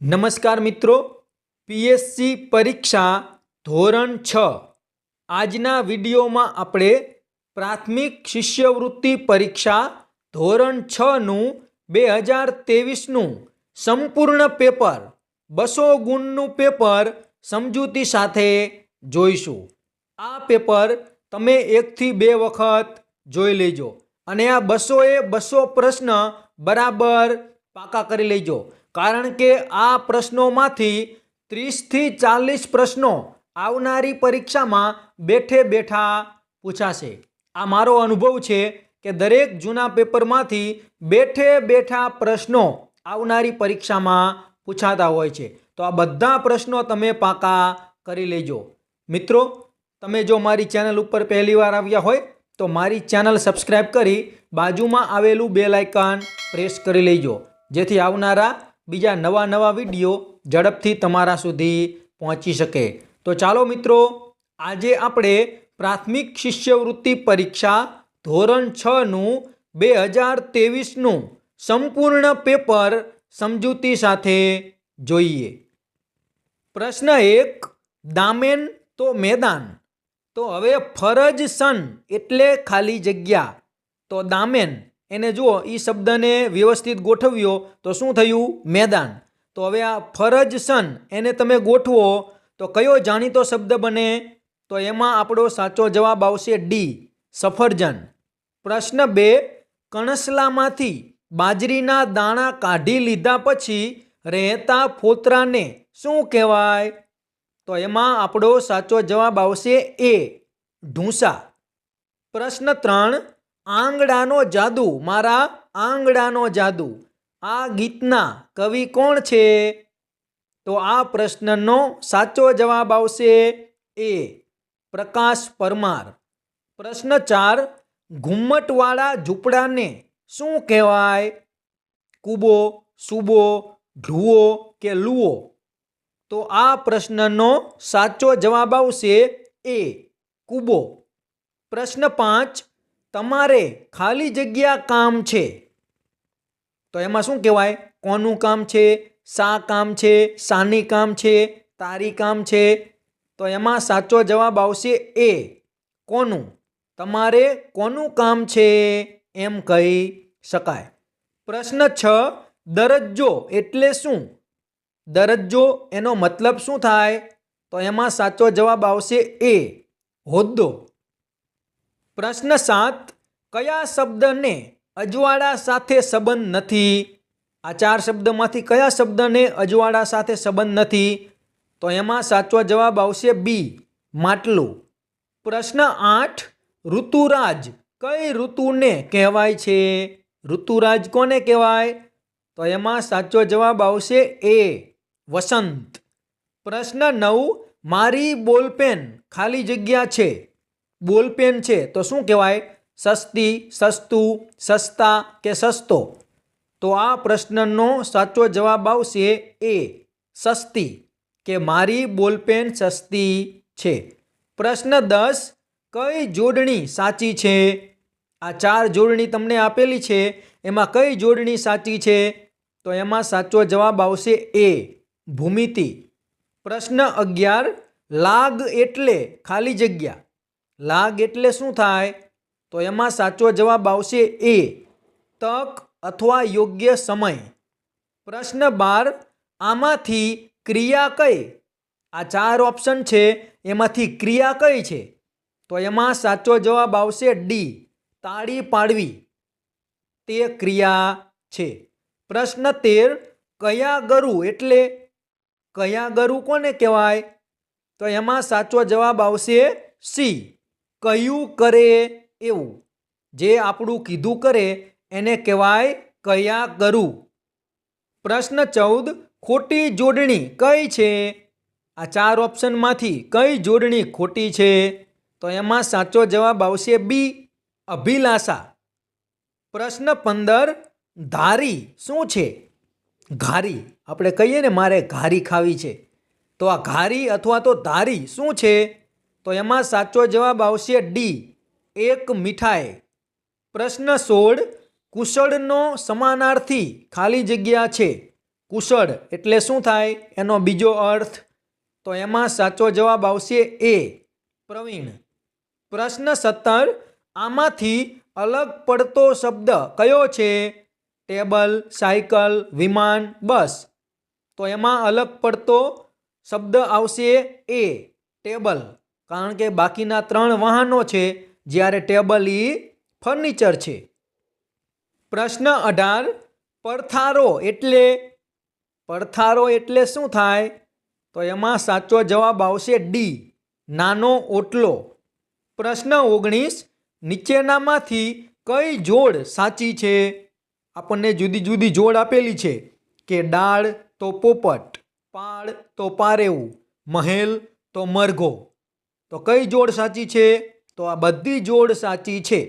નમસ્કાર મિત્રો, પીએસસી પરીક્ષા ધોરણ 6 આજના વિડીયોમાં આપણે પ્રાથમિક શિષ્યવૃત્તિ પરીક્ષા ધોરણ 6નું 2023નું સંપૂર્ણ પેપર 200 ગુણનું પેપર સમજૂતી સાથે જોઈશું। આ પેપર તમે 1 થી 2 વખત જોઈ લેજો અને આ 200 પ્રશ્ન બરાબર પાકા કરી લેજો, કારણ કે આ પ્રશ્નોમાંથી 30 થી 40 પ્રશ્નો આવનારી પરીક્ષામાં બેઠે બેઠા પૂછાશે। આ મારો અનુભવ છે કે દરેક જૂના પેપરમાંથી બેઠે બેઠા પ્રશ્નો આવનારી પરીક્ષામાં પૂછાતા હોય છે, તો આ બધા પ્રશ્નો તમે પાકા કરી લેજો। મિત્રો, તમે જો મારી ચેનલ ઉપર પહેલી વાર આવ્યા હોય તો મારી ચેનલ સબસ્ક્રાઈબ કરી બાજુમાં આવેલું બેલ આઇકન પ્રેસ કરી લેજો, જેથી આવનારા બીજા નવા વિડીયો ઝડપથી તમારા સુધી પહોંચી શકે। તો ચાલો મિત્રો, આજે આપણે પ્રાથમિક શિષ્યવૃત્તિ પરીક્ષા ધોરણ 6નું 2023નું સંપૂર્ણ પેપર સમજૂતી સાથે જોઈએ। પ્રશ્ન 1, દામેન તો મેદાન, તો હવે ફરજ સન એટલે ખાલી જગ્યા। તો દામેન એને જુઓ, એ શબ્દને વ્યવસ્થિત ગોઠવ્યો તો શું થયું? મેદાન। તો હવે આ ફરજ સન એને તમે ગોઠવો તો કયો જાણીતો શબ્દ બને? તો એમાં આપણો સાચો જવાબ આવશે ડી, સફરજન। પ્રશ્ન 2, કણસલામાંથી બાજરીના દાણા કાઢી લીધા પછી રહેતા ફોતરાને શું કહેવાય? તો એમાં આપણો સાચો જવાબ આવશે એ, ઢૂંસા। પ્રશ્ન 3, આંગળાનો જાદુ મારા આંગળાનો જાદુ, આ ગીતના કવિ કોણ છે? તો આ પ્રશ્નનો સાચો જવાબ આવશે એ, પ્રકાશ પરમાર। પ્રશ્ન 4, ઘુમ્મટવાળા ઝૂંપડાને શું કહેવાય? કૂબો, સૂબો, ઢૂવો કે લૂવો? તો આ પ્રશ્નનો સાચો જવાબ આવશે એ, કૂબો। પ્રશ્ન 5, તમારે ખાલી જગ્યા કામ છે, તો એમાં શું કહેવાય? કોનું કામ છે? શા કામ છે? શાની કામ છે? તારી કામ છે? તો એમાં સાચો જવાબ આવશે એ, કોનું। તમારે કોનું કામ છે એમ કહી શકાય। પ્રશ્ન 6, દરજ્જો એટલે શું? દરજ્જો એનો મતલબ શું થાય? તો એમાં સાચો જવાબ આવશે એ, હોદ્દો। પ્રશ્ન 7, કયા શબ્દને અજવાળા સાથે સંબંધ નથી? આ 4 શબ્દમાંથી કયા શબ્દને અજવાળા સાથે સંબંધ નથી? તો એમાં સાચો જવાબ આવશે બી, માટલું। પ્રશ્ન 8, ઋતુરાજ કઈ ઋતુને કહેવાય છે? ઋતુરાજ કોને કહેવાય? તો એમાં સાચો જવાબ આવશે એ, વસંત। પ્રશ્ન 9, મારી બોલપેન ખાલી જગ્યા છે, બોલપેન છે તો શું કહેવાય? સસ્તી, સસ્તું, સસ્તા કે સસ્તો? તો આ પ્રશ્નનો સાચો જવાબ આવશે એ, સસ્તી, કે મારી બોલપેન સસ્તી છે। પ્રશ્ન 10, કઈ જોડણી સાચી છે? આ 4 જોડણી તમને આપેલી છે, એમાં કઈ જોડણી સાચી છે? તો એમાં સાચો જવાબ આવશે એ, ભૂમિતિ। પ્રશ્ન 11, લાગ એટલે ખાલી જગ્યા, લાગ એટલે શું થાય? તો એમાં સાચો જવાબ આવશે એ, તક અથવા યોગ્ય સમય। પ્રશ્ન 12, આમાંથી ક્રિયા કઈ? આ 4 ઓપ્શન છે, એમાંથી ક્રિયા કઈ છે? તો એમાં સાચો જવાબ આવશે ડી, તાળી પાડવી, તે ક્રિયા છે। પ્રશ્ન 13, કયા ગરુ એટલે? કયા ગરુ કોને કહેવાય? તો એમાં સાચો જવાબ આવશે સી, કયું કરે એવું, જે આપણું કીધું કરે એને કહેવાય કયા ગરુ। પ્રશ્ન 14, ખોટી જોડણી કઈ છે? આ 4 ઓપ્શનમાંથી કઈ જોડણી ખોટી છે? તો એમાં સાચો જવાબ આવશે બી, અભિલાષા। પ્રશ્ન 15, ધારી શું છે? ઘારી, આપણે કહીએ ને મારે ઘારી ખાવી છે, તો આ ઘારી અથવા તો ધારી શું છે? તો એમાં સાચો જવાબ આવશે ડી, એક મીઠાઈ। પ્રશ્ન 16, કુશળનો સમાનાર્થી ખાલી જગ્યા છે, કુશળ એટલે શું થાય એનો બીજો અર્થ? તો એમાં સાચો જવાબ આવશે એ, પ્રવીણ. પ્રશ્ન 17, આમાંથી અલગ પડતો શબ્દ કયો છે? ટેબલ, સાયકલ, વિમાન, બસ. તો એમાં અલગ પડતો શબ્દ આવશે એ, ટેબલ, કારણ કે બાકીના 3 વાહનો છે, જ્યારે ટેબલ એ ફર્નિચર છે. પ્રશ્ન 18, પડથારો એટલે શું થાય? તો એમાં સાચો જવાબ આવશે ડી, નાનો ઓટલો. પ્રશ્ન 19, નીચેનામાંથી કઈ જોડ સાચી છે? આપણને જુદી જુદી જોડ આપેલી છે કે ડાળ તો પોપટ, પાળ તો પારેવું, મહેલ તો મરઘો. તો કઈ જોડ સાચી છે? તો આ બધી જોડ સાચી છે.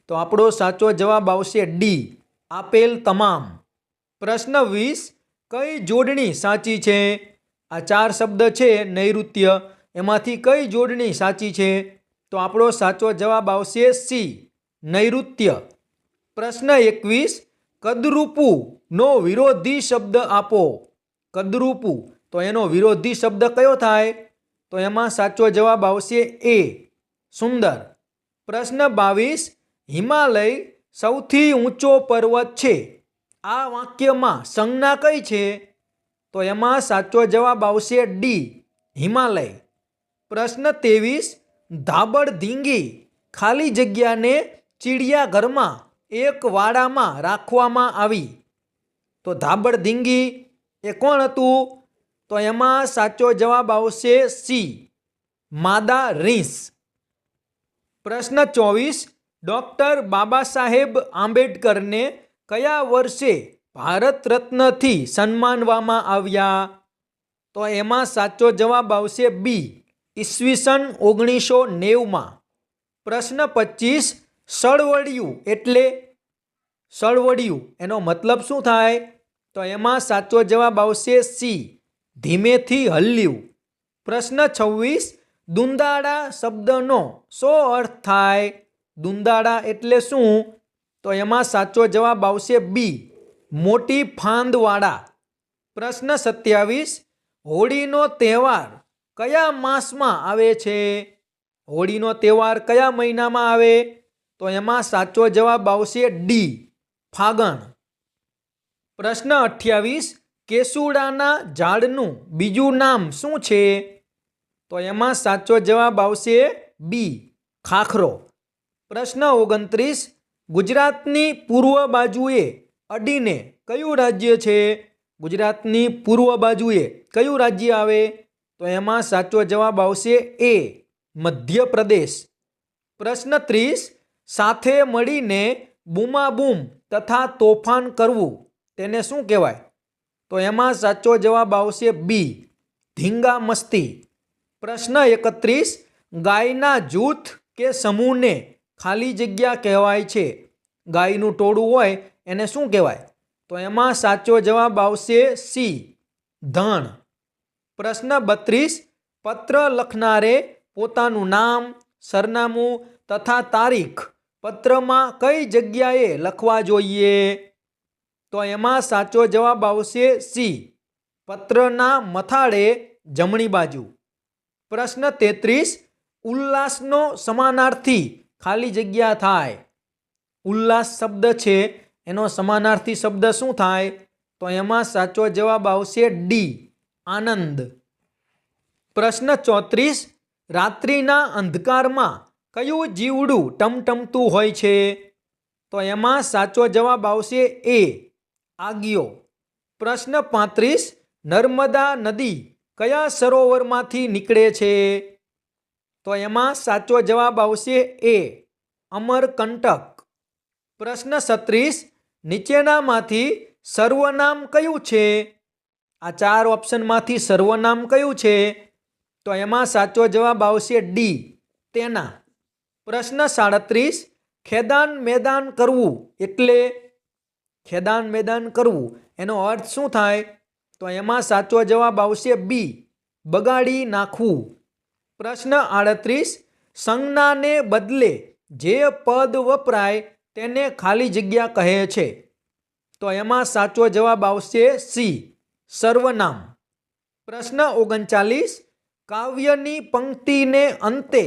તો આપણો સાચો જવાબ આવશે ડી, આપેલ તમામ. પ્રશ્ન 20, કઈ જોડણી સાચી છે? આ 4 શબ્દ છે નૈઋત્ય, એમાંથી કઈ જોડણી સાચી છે? તો આપણો સાચો જવાબ આવશે સી, નૈઋત્ય. પ્રશ્ન 21, કદરૂપું નો વિરોધી શબ્દ આપો. કદરૂપું, તો એનો વિરોધી શબ્દ કયો થાય? તો એમાં સાચો જવાબ આવશે એ, સુંદર. પ્રશ્ન 22, હિમાલય સૌથી ઊંચો પર્વત છે. આ વાક્યમાં સંજ્ઞા કઈ છે? તો એમાં સાચો જવાબ આવશે ડી, હિમાલય. પ્રશ્ન 23, ધાબળધીંગી ખાલી જગ્યાને ચિડિયાઘરમાં એક વાડામાં રાખવામાં આવી. તો ધાબળધીંગી એ કોણ હતું? તો એમાં સાચો જવાબ આવશે સી, માદા રીંછ. પ્રશ્ન 24, ડૉક્ટર બાબા સાહેબ આંબેડકરને કયા વર્ષે ભારત રત્નથી સન્માનવામાં આવ્યા? તો એમાં સાચો જવાબ આવશે બી, ઈસવીસન 1990માં. પ્રશ્ન 25, સળવડિયું એનો મતલબ શું થાય? તો એમાં સાચો જવાબ આવશે સી, ધીમેથી હલ્યું. પ્રશ્ન 26, દુંદાળા શબ્દનો શો અર્થ થાય? દુંદાળા એટલે શું? તો એમાં સાચો જવાબ આવશે બી, મોટી ફાંદવાળા. પ્રશ્ન 27, હોળીનો તહેવાર કયા માસમાં આવે છે? હોળીનો તહેવાર કયા મહિનામાં આવે? તો એમાં સાચો જવાબ આવશે ડી, ફાગણ. પ્રશ્ન 28, કેસુડાના ઝાડનું બીજું નામ શું છે? તો એમાં સાચો જવાબ આવશે બી, ખાખરો. પ્રશ્ન 29, ગુજરાતની પૂર્વ બાજુએ અડીને કયું રાજ્ય છે? ગુજરાતની પૂર્વ બાજુએ કયું રાજ્ય આવે? તો એમાં સાચો જવાબ આવશે એ, મધ્યપ્રદેશ. પ્રશ્ન 30, સાથે મળીને બૂમાબૂમ તથા તોફાન કરવું તેને શું કહેવાય? તો એમાં સાચો જવાબ આવશે બી, ધીંગા મસ્તી. પ્રશ્ન 31, ગાયના જૂથ કે સમૂહને ખાલી જગ્યા કહેવાય છે. ગાયનું ટોળું હોય એને શું કહેવાય? તો એમાં સાચો જવાબ આવશે સી, ધણ. પ્રશ્ન 32, પત્ર લખનારે પોતાનું નામ, સરનામું તથા તારીખ પત્રમાં કઈ જગ્યાએ લખવા જોઈએ? તો એમાં સાચો જવાબ આવશે સી, પત્રના મથાળે જમણી બાજુ. પ્રશ્ન 33, ઉલ્લાસનો સમાનાર્થી ખાલી જગ્યા થાય. ઉલ્લાસ શબ્દ છે એનો સમાનાર્થી શબ્દ શું થાય? તો એમાં સાચો જવાબ આવશે ડી, આનંદ. પ્રશ્ન 34, રાત્રિના અંધકારમાં કયું જીવડું ટમટમતું હોય છે? તો એમાં સાચો જવાબ આવશે એ, આગિયો. પ્રશ્ન 35, નર્મદા નદી કયા સરોવરમાંથી નીકળે છે? તો એમાં સાચો જવાબ આવશે એ, અમરકંટક. પ્રશ્ન 36, નીચેનામાંથી સર્વનામ કયું છે? આ 4 ઓપ્શનમાંથી સર્વનામ કયું છે? તો એમાં સાચો જવાબ આવશે ડી, તેના. પ્રશ્ન 37, ખેદાન મેદાન કરવું એટલે? ખેદાન મેદાન કરવું એનો અર્થ શું થાય? તો એમાં સાચો જવાબ આવશે બી, બગાડી નાખવું. પ્રશ્ન 38, સંજ્ઞાને બદલે જે પદ વપરાય તેને ખાલી જગ્યા કહે છે. તો એમાં સાચો જવાબ આવશે સી, સર્વનામ. પ્રશ્ન 39. કાવ્યની પંક્તિને અંતે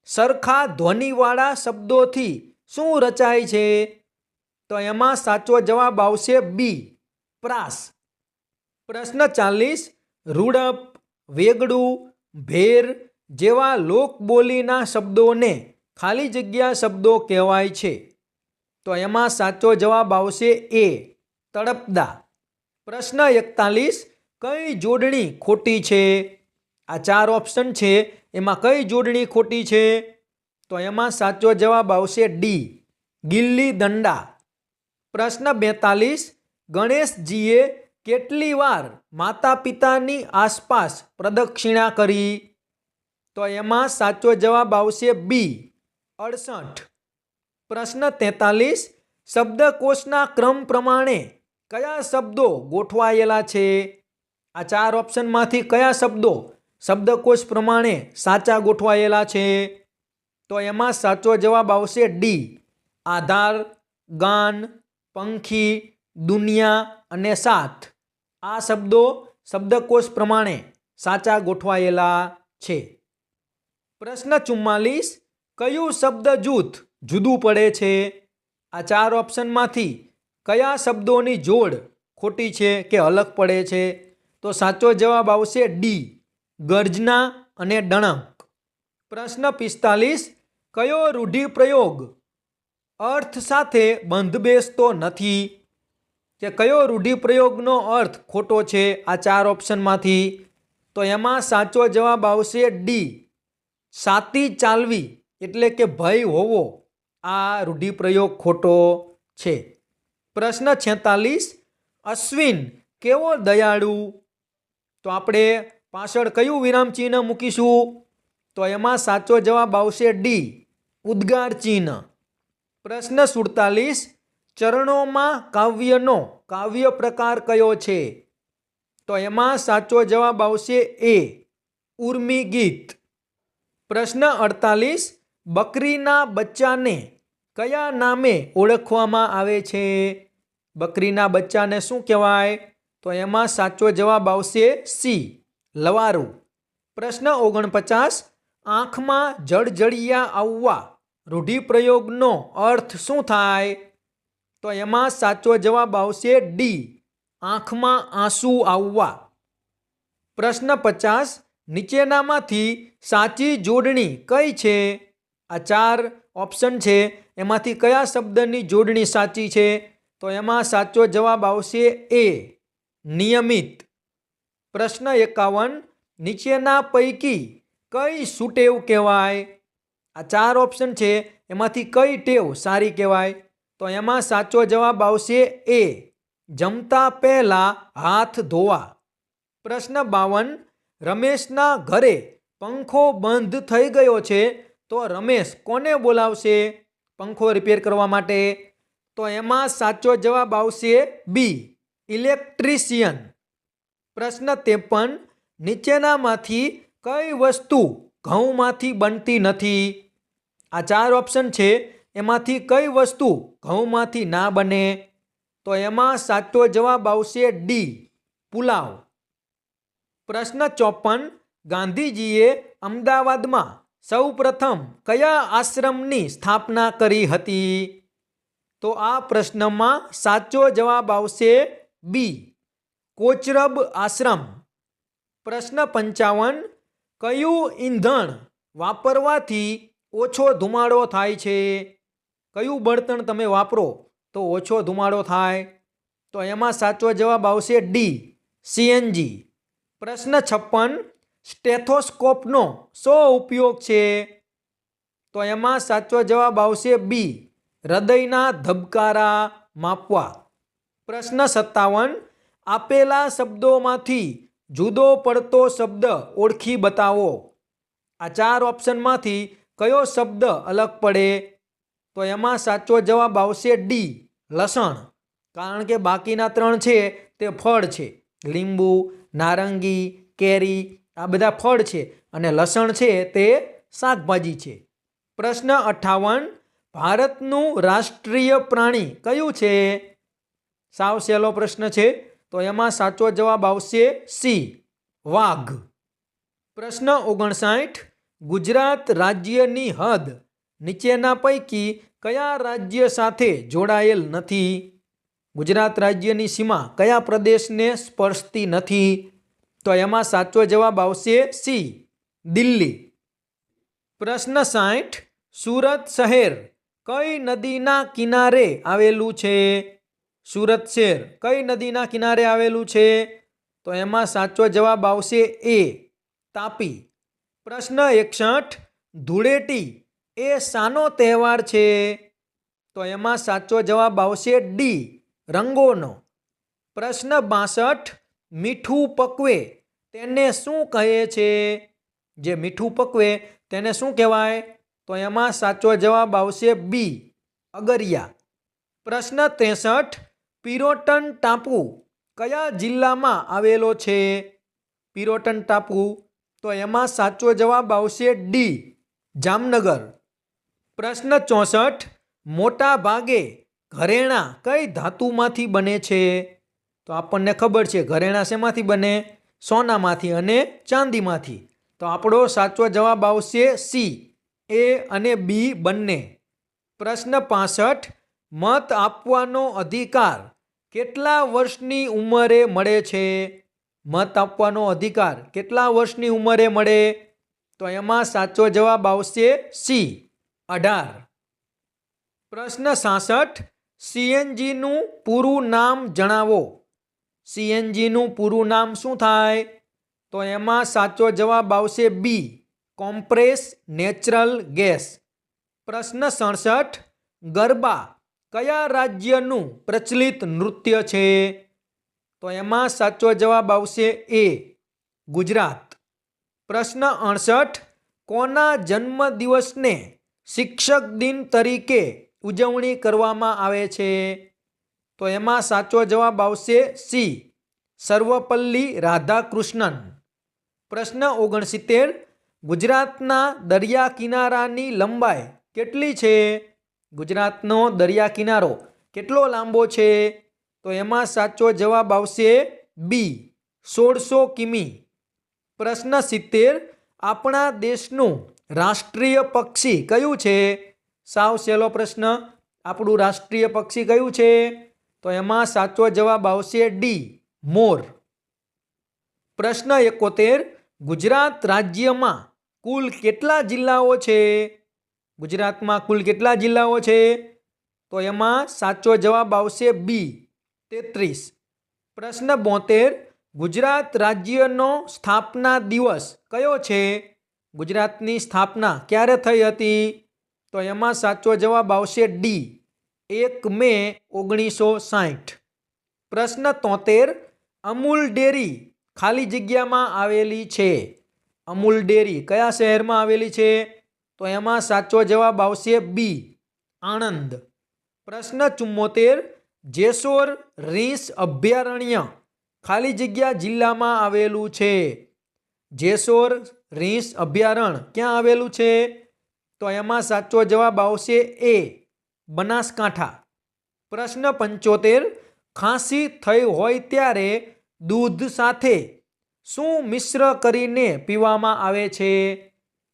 સરખા ધ્વનિવાળા શબ્દોથી શું રચાય છે? તો એમાં સાચો જવાબ આવશે બી, પ્રાસ. પ્રશ્ન 40. રૂડપ, વેગડું, ભેર જેવા લોકબોલીના શબ્દોને ખાલી જગ્યા શબ્દો કહેવાય છે. તો એમાં સાચો જવાબ આવશે એ, તળપદા. પ્રશ્ન 41. કઈ જોડણી ખોટી છે? આ 4 ઓપ્શન છે, એમાં કઈ જોડણી ખોટી છે? તો એમાં સાચો જવાબ આવશે ડી, ગિલ્લી દંડા. પ્રશ્ન 42. ગણેશજીએ કેટલી વાર માતા પિતાની આસપાસ પ્રદક્ષિણા કરી? તો એમાં સાચો જવાબ આવશે બી, 68. પ્રશ્ન 43. શબ્દકોશના ક્રમ પ્રમાણે કયા શબ્દો ગોઠવાયેલા છે? આ 4 ઓપ્શનમાંથી કયા શબ્દો શબ્દકોશ પ્રમાણે સાચા ગોઠવાયેલા છે? તો એમાં સાચો જવાબ આવશે ડી, આધાર, ગાન, પંખી, દુનિયા અને સાથ. આ શબ્દો શબ્દકોશ પ્રમાણે સાચા ગોઠવાયેલા છે. પ્રશ્ન 44. કયું શબ્દ જૂથ જુદું પડે છે? આ 4 ઓપ્શનમાંથી કયા શબ્દોની જોડ ખોટી છે કે અલગ પડે છે? તો સાચો જવાબ આવશે ડી, ગર્જના અને ડણક. પ્રશ્ન 45. કયો રૂઢિપ્રયોગ અર્થ સાથે બંધબેસતો નથી? કે કયો રૂઢિપ્રયોગનો અર્થ ખોટો છે આ 4 ઓપ્શનમાંથી? તો એમાં સાચો જવાબ આવશે ડી, સાતી ચાલવી એટલે કે ભય હોવો. આ રૂઢિપ્રયોગ ખોટો છે. પ્રશ્ન 46. અશ્વિન કેવો દયાળુ? તો આપણે પાછળ કયું વિરામચિહ્ન મૂકીશું? તો એમાં સાચો જવાબ આવશે ડી, ઉદ્ગાર ચિહ્ન. પ્રશ્ન 47. ચરણોમાં કાવ્યનો કાવ્ય પ્રકાર કયો છે? તો એમાં સાચો જવાબ આવશે એ, ઉર્મી ગીત. પ્રશ્ન 48. બકરીના બચ્ચાને કયા નામે ઓળખવામાં આવે છે? બકરીના બચ્ચાને શું કહેવાય? તો એમાં સાચો જવાબ આવશે સી, લવારું. પ્રશ્ન 49. આંખમાં જળજળિયા આવવા રૂઢિપ્રયોગનો અર્થ શું થાય? તો એમાં સાચો જવાબ આવશે ડી, આંખમાં આંસુ આવવા. પ્રશ્ન 50. નીચેનામાંથી સાચી જોડણી કઈ છે? આ 4 ઓપ્શન છે, એમાંથી કયા શબ્દની જોડણી સાચી છે? તો એમાં સાચો જવાબ આવશે એ, નિયમિત. પ્રશ્ન 51. નીચેના પૈકી કઈ સુટેવ કહેવાય? આ 4 ઓપ્શન છે, એમાંથી કઈ ટેવ સારી કહેવાય? તો એમાં સાચો જવાબ આવશે એ, જમતા પહેલા હાથ ધોવા. પ્રશ્ન 52. રમેશના ઘરે પંખો બંધ થઈ ગયો છે, તો રમેશ કોને બોલાવશે પંખો રિપેર કરવા માટે? તો એમાં સાચો જવાબ આવશે બી, ઇલેક્ટ્રિશિયન. પ્રશ્ન 53. નીચેનામાંથી કઈ વસ્તુ ઘઉંમાંથી બનતી નથી? આ 4 ઓપ્શન છે, એમાંથી કઈ વસ્તુ ઘઉંમાંથી ના બને? તો એમાં સાચો જવાબ આવશે ડી, પુલાવ. પ્રશ્ન 54. ગાંધીજીએ અમદાવાદમાં સૌ પ્રથમ કયા આશ્રમની સ્થાપના કરી હતી? તો આ પ્રશ્નમાં સાચો જવાબ આવશે બી, કોચરબ આશ્રમ. પ્રશ્ન 55. કયું ઈંધણ વાપરવાથી ઓછો ધુમાડો થાય છે? કયું બળતણ તમે વાપરો તો ઓછો ધુમાડો થાય? તો એમાં સાચો જવાબ આવશે ડી, સીએનજી. પ્રશ્ન 56. સ્ટેથોસ્કોપનો શો ઉપયોગ છે? તો એમાં સાચો જવાબ આવશે બી, હૃદયના ધબકારા માપવા. પ્રશ્ન 57. આપેલા શબ્દોમાંથી જુદો પડતો શબ્દ ઓળખી બતાવો. આ 4 ઓપ્શનમાંથી કયો શબ્દ અલગ પડે? તો એમાં સાચો જવાબ આવશે ડી, લસણ. કારણ કે બાકીના 3 છે તે ફળ છે. લીંબુ, નારંગી, કેરી આ બધા ફળ છે અને લસણ છે તે શાકભાજી છે. પ્રશ્ન 58. ભારતનું રાષ્ટ્રીય પ્રાણી કયું છે? સાવ સહેલો પ્રશ્ન છે. તો એમાં સાચો જવાબ આવશે સી, વાઘ. પ્રશ્ન 59. ગુજરાત રાજ્યની હદ નીચેના પૈકી કયા રાજ્ય સાથે જોડાયેલ નથી? ગુજરાત રાજ્યની સીમા કયા પ્રદેશને સ્પર્શતી નથી? તો એમાં સાચો જવાબ આવશે સી, દિલ્હી. પ્રશ્ન 60. સુરત શહેર કઈ નદીના કિનારે આવેલું છે? સુરત શહેર કઈ નદીના કિનારે આવેલું છે? તો એમાં સાચો જવાબ આવશે એ, તાપી. પ્રશ્ન 61. ધૂળેટી એ શાનો તહેવાર છે? તો એમાં સાચો જવાબ આવશે ડી, રંગોનો. પ્રશ્ન 62. મીઠું પકવે તેને શું કહે છે? જે મીઠું પકવે તેને શું કહેવાય? તો એમાં સાચો જવાબ આવશે બી, અગરિયા. પ્રશ્ન 63. પિરોટન ટાપુ કયા જિલ્લામાં આવેલો છે? પિરોટન ટાપુ, તો એમાં સાચો જવાબ આવશે ડી, જામનગર. પ્રશ્ન 64. મોટા ભાગે ઘરેણાં કઈ ધાતુમાંથી બને છે? તો આપણને ખબર છે ઘરેણાં શેમાંથી બને? સોનામાંથી અને ચાંદીમાંથી. તો આપણો સાચો જવાબ આવશે સી, એ અને બી બંને. પ્રશ્ન 65. મત આપવાનો અધિકાર કેટલા વર્ષની ઉંમરે મળે છે? મત આપવાનો અધિકાર કેટલા વર્ષની ઉંમરે મળે? તો એમાં સાચો જવાબ આવશે સી, 18. પ્રશ્ન 66. સીએનજીનું પૂરું નામ જણાવો. સીએનજીનું પૂરું નામ શું થાય? તો એમાં સાચો જવાબ આવશે બી, કોમ્પ્રેસ નેચરલ ગેસ. પ્રશ્ન 67. ગરબા કયા રાજ્યનું પ્રચલિત નૃત્ય છે? તો એમાં સાચો જવાબ આવશે એ, ગુજરાત. પ્રશ્ન 68. કોના જન્મદિવસને શિક્ષક દિન તરીકે ઉજવણી કરવામાં આવે છે? તો એમાં સાચો જવાબ આવશે સી, સર્વપલ્લી રાધાકૃષ્ણન. પ્રશ્ન 69. ગુજરાતના દરિયા કિનારાની લંબાઈ કેટલી છે? ગુજરાતનો દરિયા કિનારો કેટલો લાંબો છે? તો એમાં સાચો જવાબ આવશે બી, 1600 કિમી. પ્રશ્ન 70. આપણા દેશનું રાષ્ટ્રીય પક્ષી કયું છે? સાવ સહેલો પ્રશ્ન. આપણું રાષ્ટ્રીય પક્ષી કયું છે? તો એમાં સાચો જવાબ આવશે ડી, મોર. પ્રશ્ન 71. ગુજરાત રાજ્યમાં કુલ કેટલા જિલ્લાઓ છે? ગુજરાતમાં કુલ કેટલા જિલ્લાઓ છે? તો એમાં સાચો જવાબ આવશે બી, 33. પ્રશ્ન 72. ગુજરાત રાજ્યનો સ્થાપના દિવસ કયો છે? ગુજરાતની સ્થાપના ક્યારે થઈ હતી? તો એમાં સાચો જવાબ આવશે ડી, 1 મે 1960. પ્રશ્ન 73. અમૂલ ડેરી ખાલી જગ્યામાં આવેલી છે. અમૂલ ડેરી કયા શહેરમાં આવેલી છે? તો એમાં સાચો જવાબ આવશે બી, આણંદ. પ્રશ્ન 74. જેસોર રીંછ અભયારણ્ય ખાલી જગ્યા જિલ્લામાં આવેલું છે. જેસોર રીંછ અભયારણ્ય ક્યાં આવેલું છે? તો એમાં સાચો જવાબ આવશે એ, બનાસકાંઠા. પ્રશ્ન 75. ખાંસી થઈ હોય ત્યારે દૂધ સાથે શું મિશ્ર કરીને પીવામાં આવે છે?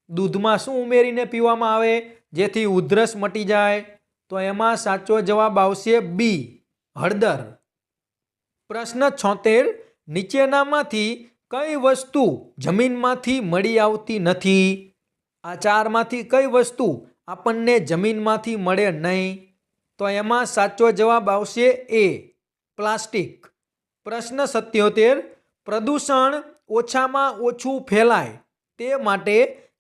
દૂધમાં શું ઉમેરીને પીવામાં આવે જેથી ઉધરસ મટી જાય? તો એમાં સાચો જવાબ આવશે બી, હળદર. પ્રશ્ન 76. નીચેનામાંથી કઈ વસ્તુ જમીનમાંથી મળી આવતી નથી? આ ચારમાંથી કઈ વસ્તુ આપણને જમીનમાંથી મળે નહીં? તો એમાં સાચો જવાબ આવશે એ, પ્લાસ્ટિક. પ્રશ્ન 77. પ્રદૂષણ ઓછામાં ઓછું ફેલાય તે માટે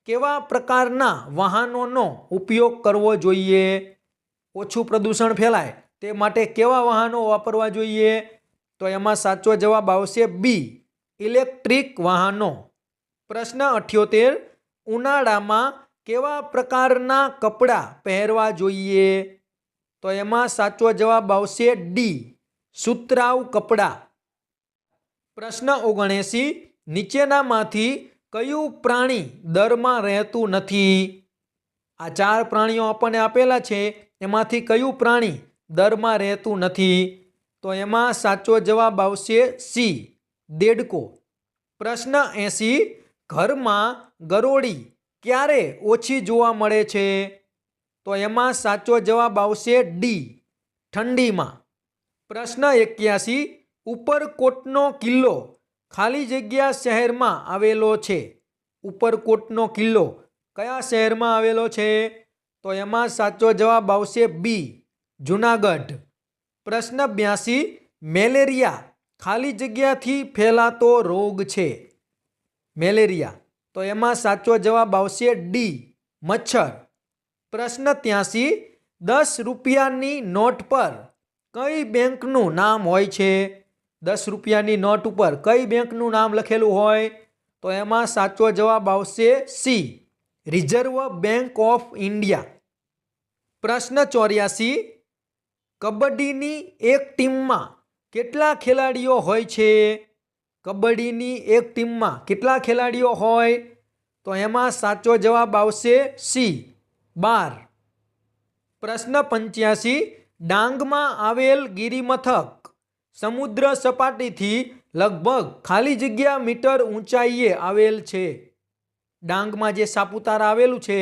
કેવા પ્રકારના વાહનોનો ઉપયોગ કરવો જોઈએ? ઓછું પ્રદૂષણ ફેલાય તે માટે કેવા વાહનો વાપરવા જોઈએ? તો એમાં સાચો જવાબ આવશે બી, ઇલેક્ટ્રિક વાહનો. પ્રશ્ન 78. ઉનાળામાં કેવા પ્રકારના કપડાં પહેરવા જોઈએ? તો એમાં સાચો જવાબ આવશે ડી, સુતરાઉ કપડાં. પ્રશ્ન 79. નીચેનામાંથી કયું પ્રાણી દરમાં રહેતું નથી? આ ચાર પ્રાણીઓ આપણને આપેલા છે, એમાંથી કયું પ્રાણી દરમાં રહેતું નથી? તો એમાં સાચો જવાબ આવશે સી, દેડકો. પ્રશ્ન 80, ઘરમાં ગરોળી ક્યારે ઓછી જોવા મળે છે? તો એમાં સાચો જવાબ આવશે ડી, ઠંડીમાં. પ્રશ્ન 81, ઉપરકોટનો કિલ્લો ખાલી જગ્યા શહેરમાં આવેલો છે. ઉપરકોટનો કિલ્લો કયા શહેરમાં આવેલો છે? તો એમાં સાચો જવાબ આવશે બી, જુનાગઢ. પ્રશ્ન 82, મેલેરિયા ખાલી જગ્યાથી ફેલાતો રોગ છે. મેલેરિયા, તો એમાં સાચો જવાબ આવશે ડી, મચ્છર. પ્રશ્ન 83, 10 રૂપિયાની નોટ પર કઈ બેંકનું નામ હોય છે? 10 રૂપિયાની નોટ ઉપર કઈ બેંકનું નામ લખેલું હોય? તો એમાં સાચો જવાબ આવશે C, reserve bank of India. પ્રશ્ન 84, કબડ્ડીની એક ટીમમાં કેટલા ખેલાડીઓ હોય છે? કબડ્ડીની એક ટીમમાં કેટલા ખેલાડીઓ હોય? તો એમાં સાચો જવાબ આવશે સી, 12. પ્રશ્ન 85, ડાંગમાં આવેલ ગિરિમથક સમુદ્ર સપાટીથી લગભગ ખાલી જગ્યા મીટર ઊંચાઈએ આવેલ છે. ડાંગમાં જે સાપુતારા આવેલું છે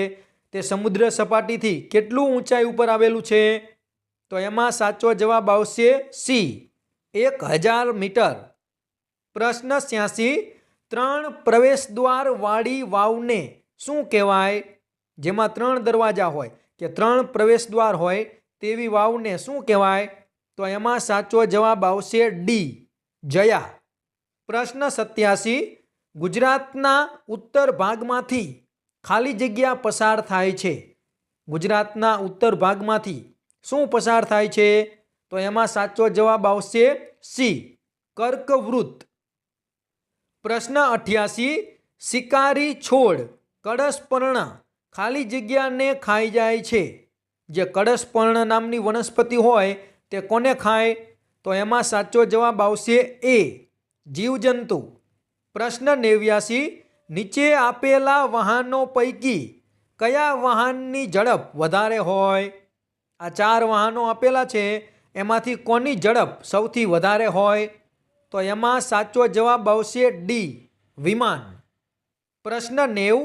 તે સમુદ્ર સપાટીથી કેટલું ઊંચાઈ ઉપર આવેલું છે? તો એમાં સાચો જવાબ આવશે સી, 1000 મીટર. પ્રશ્ન 86, 3 પ્રવેશદ્વાર વાળી વાવને શું કહેવાય? જેમાં 3 દરવાજા હોય કે 3 પ્રવેશદ્વાર હોય તેવી વાવને શું કહેવાય? તો એમાં સાચો જવાબ આવશે ડી, જયા. પ્રશ્ન 87, ગુજરાતના ઉત્તર ભાગમાંથી ખાલી જગ્યા પસાર થાય છે. ગુજરાતના ઉત્તર ભાગમાંથી શું પસાર થાય છે? તો એમાં સાચો જવાબ આવશે સી, કર્કવૃત. પ્રશ્ન 88, શિકારી છોડ કળશપર્ણ ખાલી જગ્યાને ખાઈ જાય છે. જે કળશપર્ણ નામની વનસ્પતિ હોય તે કોને ખાય? તો એમાં સાચો જવાબ આવશે એ, જીવજંતુ. પ્રશ્ન 89, નીચે આપેલા વાહનો પૈકી કયા વાહનની ઝડપ વધારે હોય? આ 4 વાહનો આપેલા છે એમાંથી કોની ઝડપ સૌથી વધારે હોય? તો એમાં સાચો જવાબ આવશે ડી, વિમાન. પ્રશ્ન 90,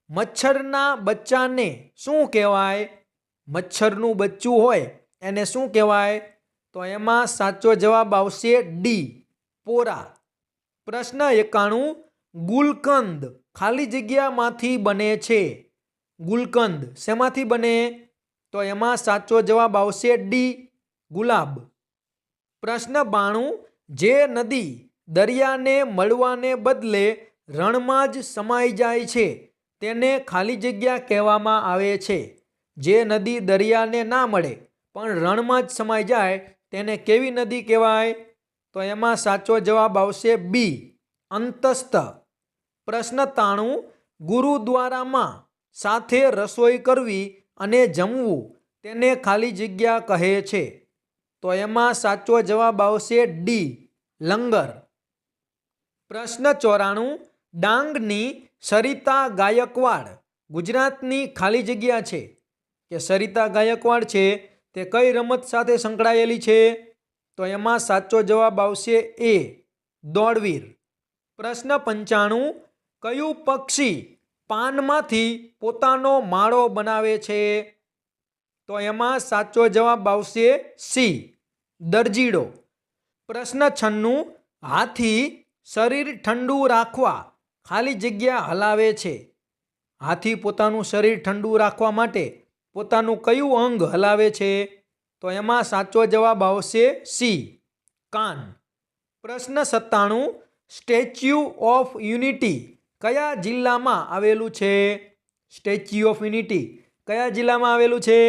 મચ્છરના બચ્ચાને શું કહેવાય? મચ્છરનું બચ્ચું હોય એને શું કહેવાય? તો એમાં સાચો જવાબ આવશે ડી, પોરા. પ્રશ્ન 91, ગુલકંદ ખાલી જગ્યામાંથી બને છે. ગુલકંદ શેમાંથી બને? તો એમાં સાચો જવાબ આવશે ડી, ગુલાબ. પ્રશ્ન 92, જે નદી દરિયાને મળવાને બદલે રણમાં જ સમાઈ જાય છે તેને ખાલી જગ્યા કહેવામાં આવે છે. જે નદી દરિયાને ના મળે પણ રણમાં જ સમાઈ જાય તેને કેવી નદી કહેવાય? તો એમાં સાચો જવાબ આવશે બી, અંતસ્થ. પ્રશ્ન 93, ગુરુદ્વારામાં સાથે રસોઈ કરવી અને જમવું તેને ખાલી જગ્યા કહે છે. તો એમાં સાચો જવાબ આવશે ડી, લંગર. પ્રશ્ન 94, ડાંગની સરિતા ગાયકવાડ ગુજરાતની ખાલી જગ્યા છે કે સરિતા ગાયકવાડ છે તે કઈ રમત સાથે સંકળાયેલી છે? તો એમાં સાચો જવાબ આવશે એ, દોડવીર. પ્રશ્ન 95, કયું પક્ષી પાનમાંથી પોતાનો માળો બનાવે છે? તો એમાં સાચો જવાબ આવશે સી, દરજીડો. પ્રશ્ન 96, હાથી શરીર ઠંડુ રાખવા ખાલી જગ્યા હલાવે છે. હાથી પોતાનું શરીર ઠંડુ રાખવા માટે પોતાનું કયું અંગ હલાવે છે? તો એમાં સાચો જવાબ આવશે સી, કાન. પ્રશ્ન 97, સ્ટેચ્યુ ઓફ યુનિટી કયા જિલ્લામાં આવેલું છે? સ્ટેચ્યુ ઓફ યુનિટી કયા જિલ્લામાં આવેલું છે?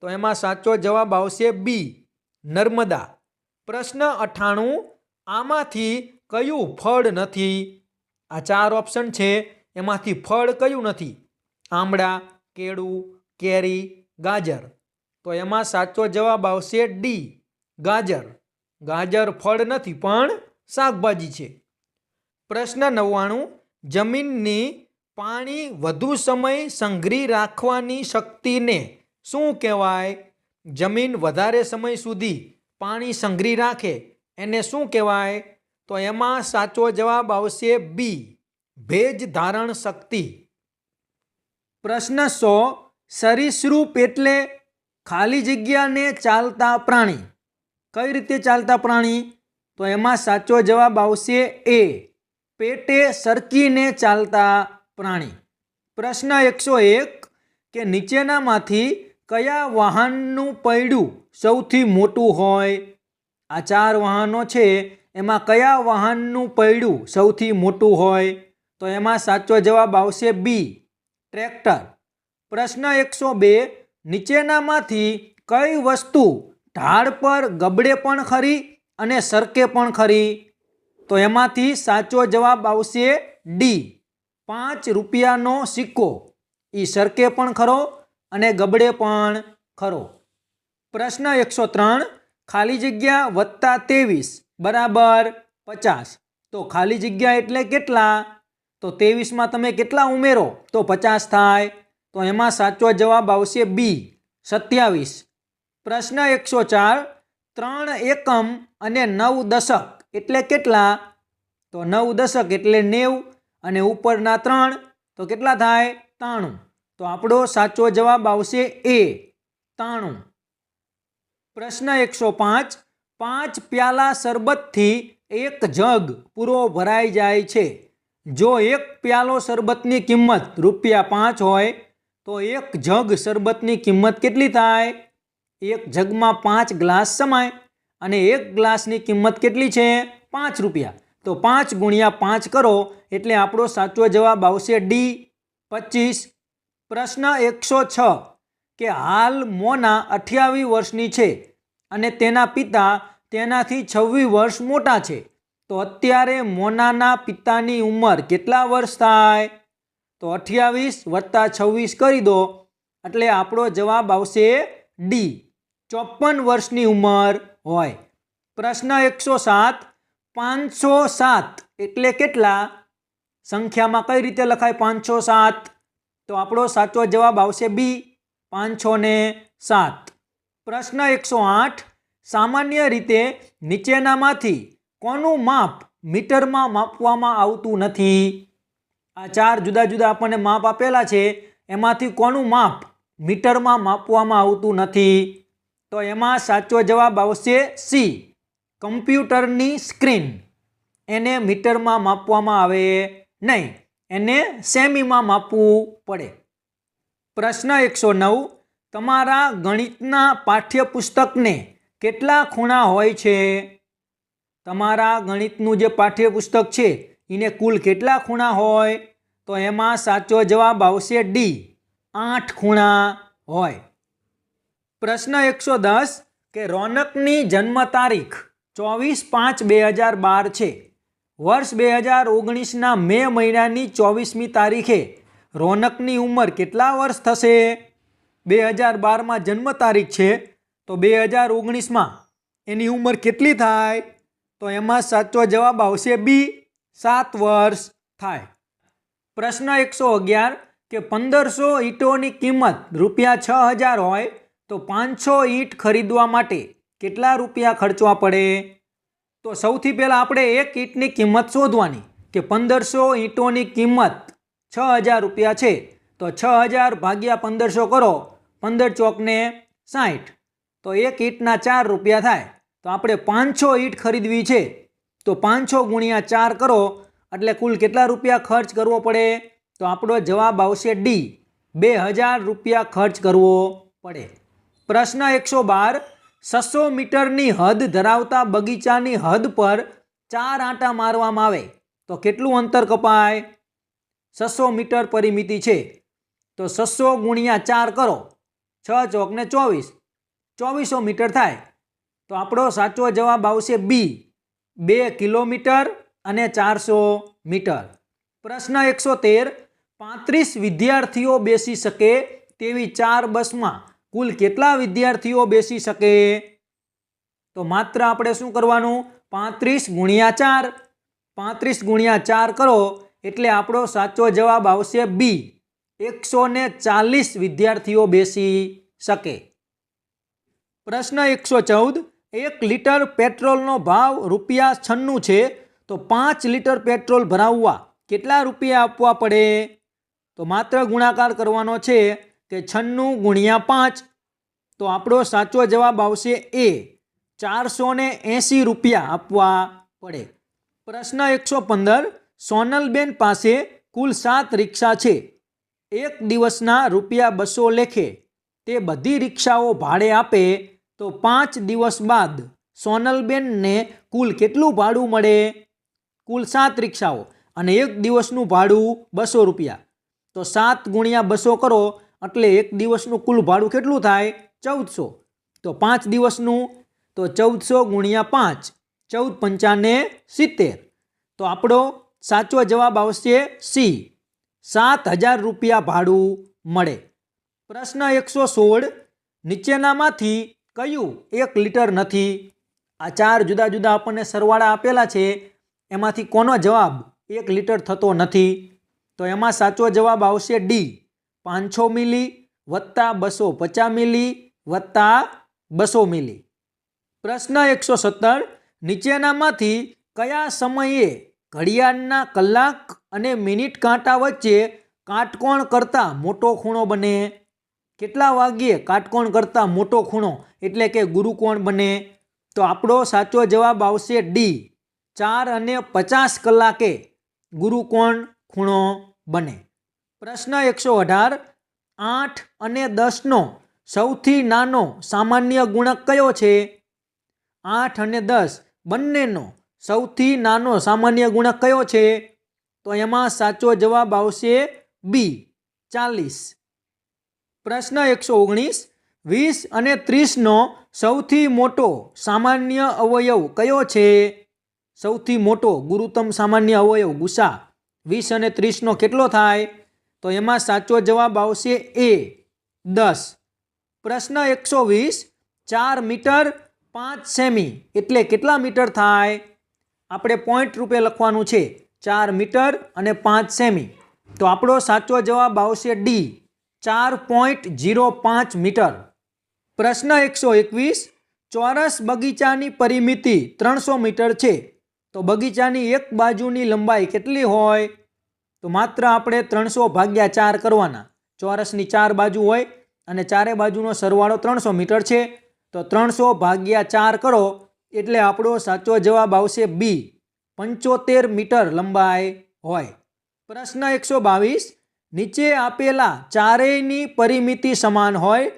તો એમાં સાચો જવાબ આવશે બી, નર્મદા. પ્રશ્ન 98, આમાંથી કયું ફળ નથી? આ 4 ઓપ્શન છે એમાંથી ફળ કયું નથી? આંબળા, કેળું, કેરી, ગાજર. તો એમાં સાચો જવાબ આવશે ડી, ગાજર. ગાજર ફળ નથી પણ શાકભાજી છે. પ્રશ્ન 99, જમીનની પાણી વધુ સમય સંઘરી રાખવાની શક્તિને શું કહેવાય? જમીન વધારે સમય સુધી પાણી સંઘરી રાખે એને શું કહેવાય? તો એમાં સાચો જવાબ આવશે બી, ભેજ ધારણ શક્તિ. પ્રશ્ન 100, સરીસૃપ એટલે ખાલી જગ્યાને ચાલતા પ્રાણી. કઈ રીતે ચાલતા પ્રાણી? તો એમાં સાચો જવાબ આવશે એ, પેટે સરકીને ચાલતા પ્રાણી. પ્રશ્ન 101, કે નીચેનામાંથી કયા વાહનનું પૈડું સૌથી મોટું હોય? આ 4 વાહનો છે, એમાં કયા વાહનનું પૈડું સૌથી મોટું હોય? તો એમાં સાચો જવાબ આવશે બી, ટ્રેક્ટર. પ્રશ્ન 102, નીચેનામાંથી કઈ વસ્તુ ઢાળ પર ગબડે પણ ખરી અને સરકે પણ ખરી? તો એમાંથી સાચો જવાબ આવશે ડી, 5 રૂપિયાનો સિક્કો. એ સરકે પણ ખરો અને ગબડે પણ ખરો. પ્રશ્ન 103, ખાલી જગ્યા વત્તા 23 બરાબર 50. તો ખાલી જગ્યા એટલે કેટલા? તો 23માં તમે કેટલા ઉમેરો તો 50 થાય? તો એમાં સાચો જવાબ આવશે બી, 27. પ્રશ્ન 104, 3 એકમ અને 9 દશક એટલે કેટલા? તો 9 દશક એટલે 90 અને ઉપરના 3 તો કેટલા થાય? 93. તો આપણો સાચો જવાબ આવશે એ, 93. પ્રશ્ન 105, 5 પ્યાલા શરબતથી 1 જગ પૂરો ભરાઈ જાય છે. જો 1 પ્યાલો શરબતની કિંમત ₹5 હોય તો 1 જગ શરબતની કિંમત કેટલી થાય? 1 જગમાં 5 ગ્લાસ સમાય અને 1 ગ્લાસની કિંમત કેટલી છે? ₹5. તો 5 ગુણ્યા 5 કરો એટલે આપણો સાચો જવાબ આવશે ડી, 25. પ્રશ્ન 106, કે હાલ મોના 28 વર્ષની છે અને તેના પિતા તેનાથી 26 વર્ષ મોટા છે. તો અત્યારે મોનાના પિતાની ઉંમર કેટલા વર્ષ થાય? તો 28 વત્તા 26 કરી દો એટલે આપણો જવાબ આવશે ડી, 54 વર્ષની ઉંમર હોય. પ્રશ્ન 107, 507 એટલે કેટલા? સંખ્યામાં કઈ રીતે લખાય 507? તો આપણો સાચો જવાબ આવશે બી, 507. પ્રશ્ન 108, સામાન્ય રીતે નીચેનામાંથી કોનું માપ મીટરમાં માપવામાં આવતું નથી? આ 4 જુદા જુદા આપણને માપ આપેલા છે, એમાંથી કોનું માપ મીટરમાં માપવામાં આવતું નથી? તો એમાં સાચો જવાબ આવશે સી, કમ્પ્યુટરની સ્ક્રીન. એને મીટરમાં માપવામાં આવે નહીં, એને સેમીમાં માપવું પડે. પ્રશ્ન 109, તમારા ગણિતના પાઠ્યપુસ્તકને કેટલા ખૂણા હોય છે? તમારા ગણિતનું જે પાઠ્યપુસ્તક છે એને કુલ કેટલા ખૂણા હોય? તો એમાં સાચો જવાબ આવશે ડી, 8 ખૂણા હોય. પ્રશ્ન 110, કે રોનકની જન્મ તારીખ 24/5/2012 છે. વર્ષ 2019ના મે મહિનાની 24મી તારીખે રોનકની ઉંમર કેટલા વર્ષ થશે? 2012માં જન્મ તારીખ છે તો 2019માં એની ઉંમર કેટલી થાય? તો એમાં સાચો જવાબ આવશે બી, 7 વર્ષ થાય. પ્રશ્ન 111, કે 1500 ઈંટોની કિંમત ₹6000 હોય તો 500 ઈંટ ખરીદવા માટે કેટલા રૂપિયા ખર્ચવા પડે? તો સૌથી પહેલાં આપણે એક ઈંટની કિંમત શોધવાની, કે 1500 ઈંટોની કિંમત ₹6000 છે તો 6000 ભાગ્યા 1500 કરો, 15 ચોકને 60, તો એક ઈંટના ₹4 થાય. તો આપણે 500 ઈંટ ખરીદવી છે તો 500 ગુણ્યા 4 કરો એટલે કુલ કેટલા રૂપિયા ખર્ચ કરવો પડે? તો આપણો જવાબ આવશે ડી, ₹2000 ખર્ચ કરવો પડે. પ્રશ્ન 112, 600 મીટરની હદ ધરાવતા બગીચાની હદ પર 4 આંટા મારવામાં આવે તો કેટલું અંતર કપાય? 600 મીટર પરિમિતિ છે તો 600 ગુણ્યા 4 કરો, 6 ચોકને 24, 2400 મીટર થાય. તો આપણો સાચો જવાબ આવશે બી, 2 કિલોમીટર અને 400 મીટર. પ્રશ્ન 113, 35 વિદ્યાર્થીઓ બેસી શકે તેવી 4 બસમાં કુલ કેટલા વિદ્યાર્થીઓ બેસી શકે? તો માત્ર આપણે શું કરવાનું? 35 ગુણ્યા 4, 35 ગુણ્યા 4 કરો એટલે આપણો સાચો જવાબ આવશે બી, 140 વિદ્યાર્થીઓ બેસી શકે. પ્રશ્ન 114, 1 લીટર પેટ્રોલનો ભાવ ₹96 છે, તો 5 લીટર પેટ્રોલ ભરાવવા કેટલા રૂપિયા આપવા પડે? તો માત્ર ગુણાકાર કરવાનો છે કે 96 × 5, તો આપણો સાચો જવાબ આવશે એ, 480 રૂપિયા આપવા પડે. પ્રશ્ન 115, સોનલબેન પાસે કુલ 7 રિક્ષા છે. એક દિવસના ₹200 લેખે તે બધી રિક્ષાઓ ભાડે આપે તો 5 દિવસ બાદ સોનલબેનને કુલ કેટલું ભાડું મળે? કુલ 7 રિક્ષાઓ અને એક દિવસનું ભાડું ₹200, તો 7 × 200 કરો એટલે એક દિવસનું કુલ ભાડું કેટલું થાય? 1400. તો 5 દિવસનું તો 1400 × 5, 14 × 5 = 70. તો આપણો સાચો જવાબ આવશે સી, 7000 રૂપિયા ભાડું મળે. પ્રશ્ન 116, નીચેનામાંથી કયું 1 લીટર નથી? આ 4 જુદા જુદા આપણને સરવાળા આપેલા છે, એમાંથી કોનો જવાબ 1 લીટર થતો નથી? તો એમાં સાચો જવાબ આવશે ડી, 500 મિલી વત્તા 250 મિલી વત્તા 200 મિલી. પ્રશ્ન 117, નીચેનામાંથી કયા સમયે ઘડિયાળના કલાક અને મિનિટ કાંટા વચ્ચે કાટકોણ કરતાં મોટો ખૂણો બને? કેટલા વાગ્યે કાટકોણ કરતાં મોટો ખૂણો એટલે કે ગુરુકોણ બને? તો આપણો સાચો જવાબ આવશે ડી, 4:50 કલાકે ગુરુકોણ ખૂણો બને. પ્રશ્ન 118, 8 અને 10નો સૌથી નાનો સામાન્ય ગુણક કયો છે? 8 અને 10 બંનેનો સૌથી નાનો સામાન્ય ગુણક કયો છે? તો એમાં સાચો જવાબ આવશે બી, 40. પ્રશ્ન 119, 20 અને 30નો સૌથી મોટો સામાન્ય અવયવ કયો છે? સૌથી મોટો ગુરુત્તમ સામાન્ય અવયવ ગુસા 20 અને 30નો કેટલો થાય? તો એમાં સાચો જવાબ આવશે એ, 10. પ્રશ્ન 120, 4 મીટર 5 સેમી એટલે કેટલા મીટર થાય? આપણે પોઈન્ટ રૂપે લખવાનું છે, 4 મીટર અને 5 સેમી. તો આપણો સાચો જવાબ આવશે ડી, 4.05 મીટર. પ્રશ્ન 121, ચોરસ બગીચાની પરિમિતિ 300 મીટર છે, તો બગીચાની એક બાજુની લંબાઈ કેટલી હોય? તો માત્ર આપણે 300 / 4 કરવાના. ચોરસની 4 બાજુ હોય અને ચારે બાજુનો સરવાળો 300 મીટર છે, તો 300 / 4 કરો એટલે આપણો સાચો જવાબ આવશે બી, 75 મીટર લંબાઈ હોય. પ્રશ્ન 122, નીચે આપેલા ચારેયની પરિમિતિ સમાન હોય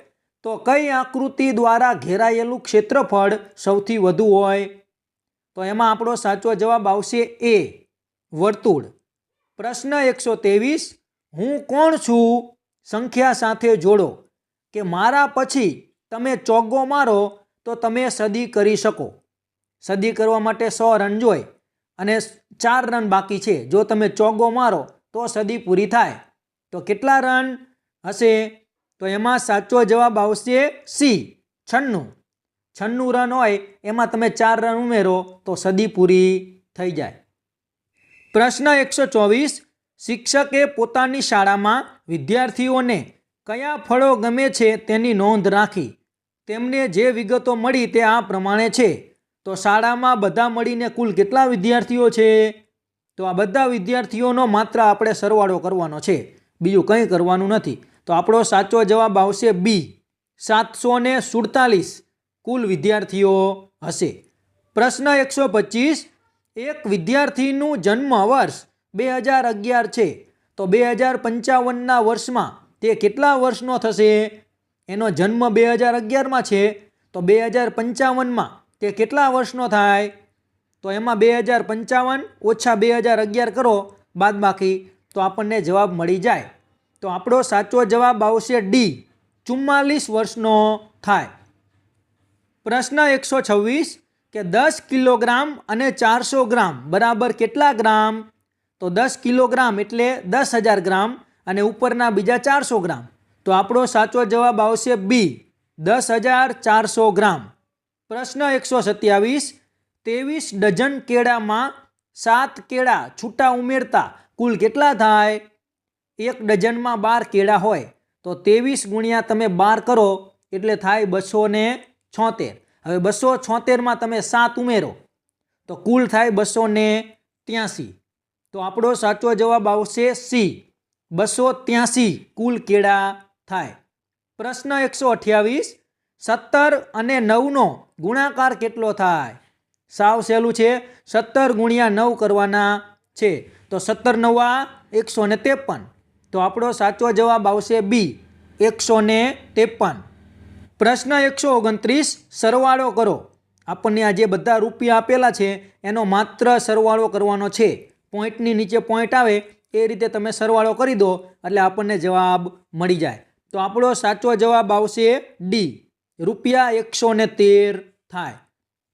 તો કઈ આકૃતિ દ્વારા ઘેરાયેલું ક્ષેત્રફળ સૌથી વધુ હોય? તો એમાં આપણો સાચો જવાબ આવશે એ, વર્તુળ. પ્રશ્ન 123, હું કોણ છું સંખ્યા સાથે જોડો કે મારા પછી તમે ચોગ્ગો મારો તો તમે સદી કરી શકો. સદી કરવા માટે 100 રન જોઈએ અને 4 રન બાકી છે. જો તમે ચોગ્ગો મારો તો સદી પૂરી થાય. તો કેટલા રન હશે? તો એમાં સાચો જવાબ આવશે સી, 96. 96 રન હોય એમાં તમે 4 રન ઉમેરો તો સદી પૂરી થઈ જાય. પ્રશ્ન 124, શિક્ષકે પોતાની શાળામાં વિદ્યાર્થીઓને કયા ફળો ગમે છે તેની નોંધ રાખી. તેમને જે વિગતો મળી તે આ પ્રમાણે છે. તો શાળામાં બધા મળીને કુલ કેટલા વિદ્યાર્થીઓ છે? તો આ બધા વિદ્યાર્થીઓનો માત્ર આપણે સરવાળો કરવાનો છે, બીજું કંઈ કરવાનું નથી. તો આપણો સાચો જવાબ આવશે બી, 747 કુલ વિદ્યાર્થીઓ હશે. પ્રશ્ન 125, એક વિદ્યાર્થીનું જન્મ વર્ષ 2011 છે, તો 2055ના વર્ષમાં તે કેટલા વર્ષનો થશે? એનો જન્મ 2011માં છે, તો 2055માં તે કેટલા વર્ષનો થાય? તો એમાં 2055 ઓછા 2011 કરો બાદબાકી, તો આપણને જવાબ મળી જાય. તો આપણો સાચો જવાબ આવશે ડી, 44 વર્ષનો થાય. પ્રશ્ન 126, કે 10 કિલોગ્રામ અને 400 ગ્રામ બરાબર કેટલા ગ્રામ? તો 10 કિલોગ્રામ એટલે 10,000 ગ્રામ અને ઉપરના બીજા 400 ગ્રામ. તો આપણો સાચો જવાબ આવશે બી, 10,400 ગ્રામ. પ્રશ્ન 127, 23 ડઝન કેળામાં 7 કેળા છૂટા ઉમેરતા કુલ કેટલા થાય? એક ડઝનમાં 12 કેળા હોય તો 23 × તમે 12 કરો એટલે થાય 276. હવે 276 તમે 7 ઉમેरो તો કુલ થાય 283. તો આપણો સાચો જવાબ આવશે સી, 283 કુલ કેળા થાય. પ્રશ્ન 128, 17 અને 9નો ગુણાકાર કેટલો થાય? સાવ સહેલું છે, 17 ગુણ્યા 9 કરવાના છે. તો 17 નવા 153. તો આપણો સાચો જવાબ આવશે બી, 153. પ્રશ્ન 129, સરવાળો કરો. આપણને આ જે બધા રૂપિયા આપેલા છે એનો માત્ર સરવાળો કરવાનો છે. પોઈન્ટની નીચે પોઈન્ટ આવે એ રીતે તમે સરવાળો કરી દો એટલે આપણને જવાબ મળી જાય. તો આપણો સાચો જવાબ આવશે ડી, રૂપિયા 113 થાય.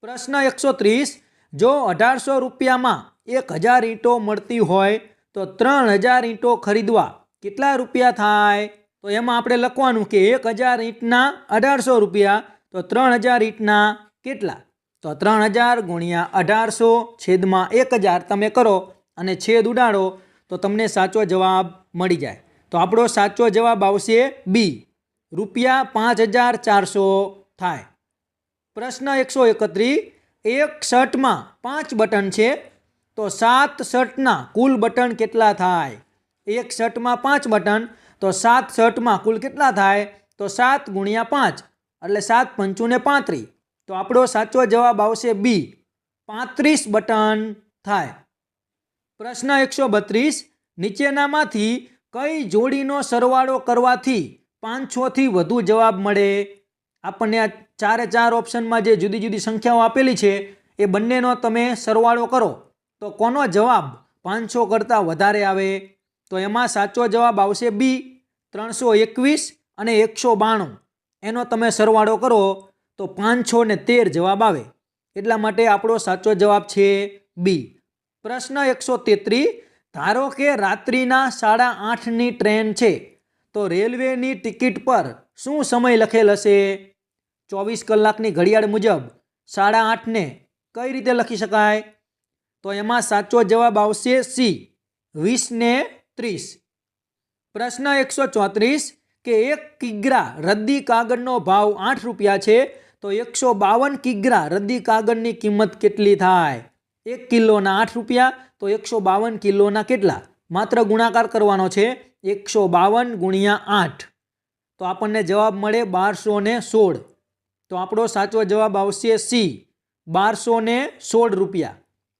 પ્રશ્ન 130, જો 1800 રૂપિયામાં 1000 ઈંટો મળતી હોય તો 3000 ઈંટો ખરીદવા કેટલા રૂપિયા થાય? તો એમાં આપણે લખવાનું કે 1000 ઈંટના 1800 રૂપિયા, તો 3000 ઈંટના કેટલા? તો 3000 ગુણ્યા 1800 છેદમાં 1000 તમે કરો અને છેદ ઉડાડો તો તમને સાચો જવાબ મળી જાય. તો આપણો સાચો જવાબ આવશે બી, રૂપિયા 5400 થાય. પ્રશ્ન 131, એક શર્ટમાં 5 બટન છે તો 7 શર્ટના કુલ બટન કેટલા થાય? એક શર્ટમાં 5 બટન તો 7 શર્ટમાં કુલ કેટલા થાય? તો 7 ગુણ્યા 5 એટલે 7 પંચુને 35. તો આપણો સાચો જવાબ આવશે બી, 35 બટન થાય. પ્રશ્ન 132, નીચેનામાંથી કઈ જોડીનો સરવાળો કરવાથી 500 થી વધુ જવાબ મળે? આપણને આ 4 ઓપ્શનમાં જે જુદી જુદી સંખ્યાઓ આપેલી છે એ બંનેનો તમે સરવાળો કરો તો કોનો જવાબ 500 કરતાં વધારે આવે? તો એમાં સાચો જવાબ આવશે બી, 321 અને 192. એનો તમે સરવાળો કરો તો 513 જવાબ આવે. એટલા માટે આપણો સાચો જવાબ છે બી. પ્રશ્ન 133, ધારો કે રાત્રિના 8:30ની ટ્રેન છે તો રેલવેની ટિકિટ પર શું સમય લખેલ હશે? 24 કલાકની ઘડિયાળ મુજબ 8:30 ને કઈ રીતે લખી શકાય? તો એમાં સાચો જવાબ આવશે સી, 20 ને 30. પ્રશ્ન 134, કે 1 કિગ્રા રદ્દી કાગળનો ભાવ 8 રૂપિયા છે તો 152 કિગ્રા રદ્દી કાગળની કિંમત કેટલી થાય? 1 કિલોના 8 રૂપિયા તો 152 કિલોના કેટલા? માત્ર ગુણાકાર કરવાનો છે, 152 ગુણ્યા 8 તો આપણને જવાબ મળે 1216. તો આપણો સાચો જવાબ આવશે સી, 1216 રૂપિયા.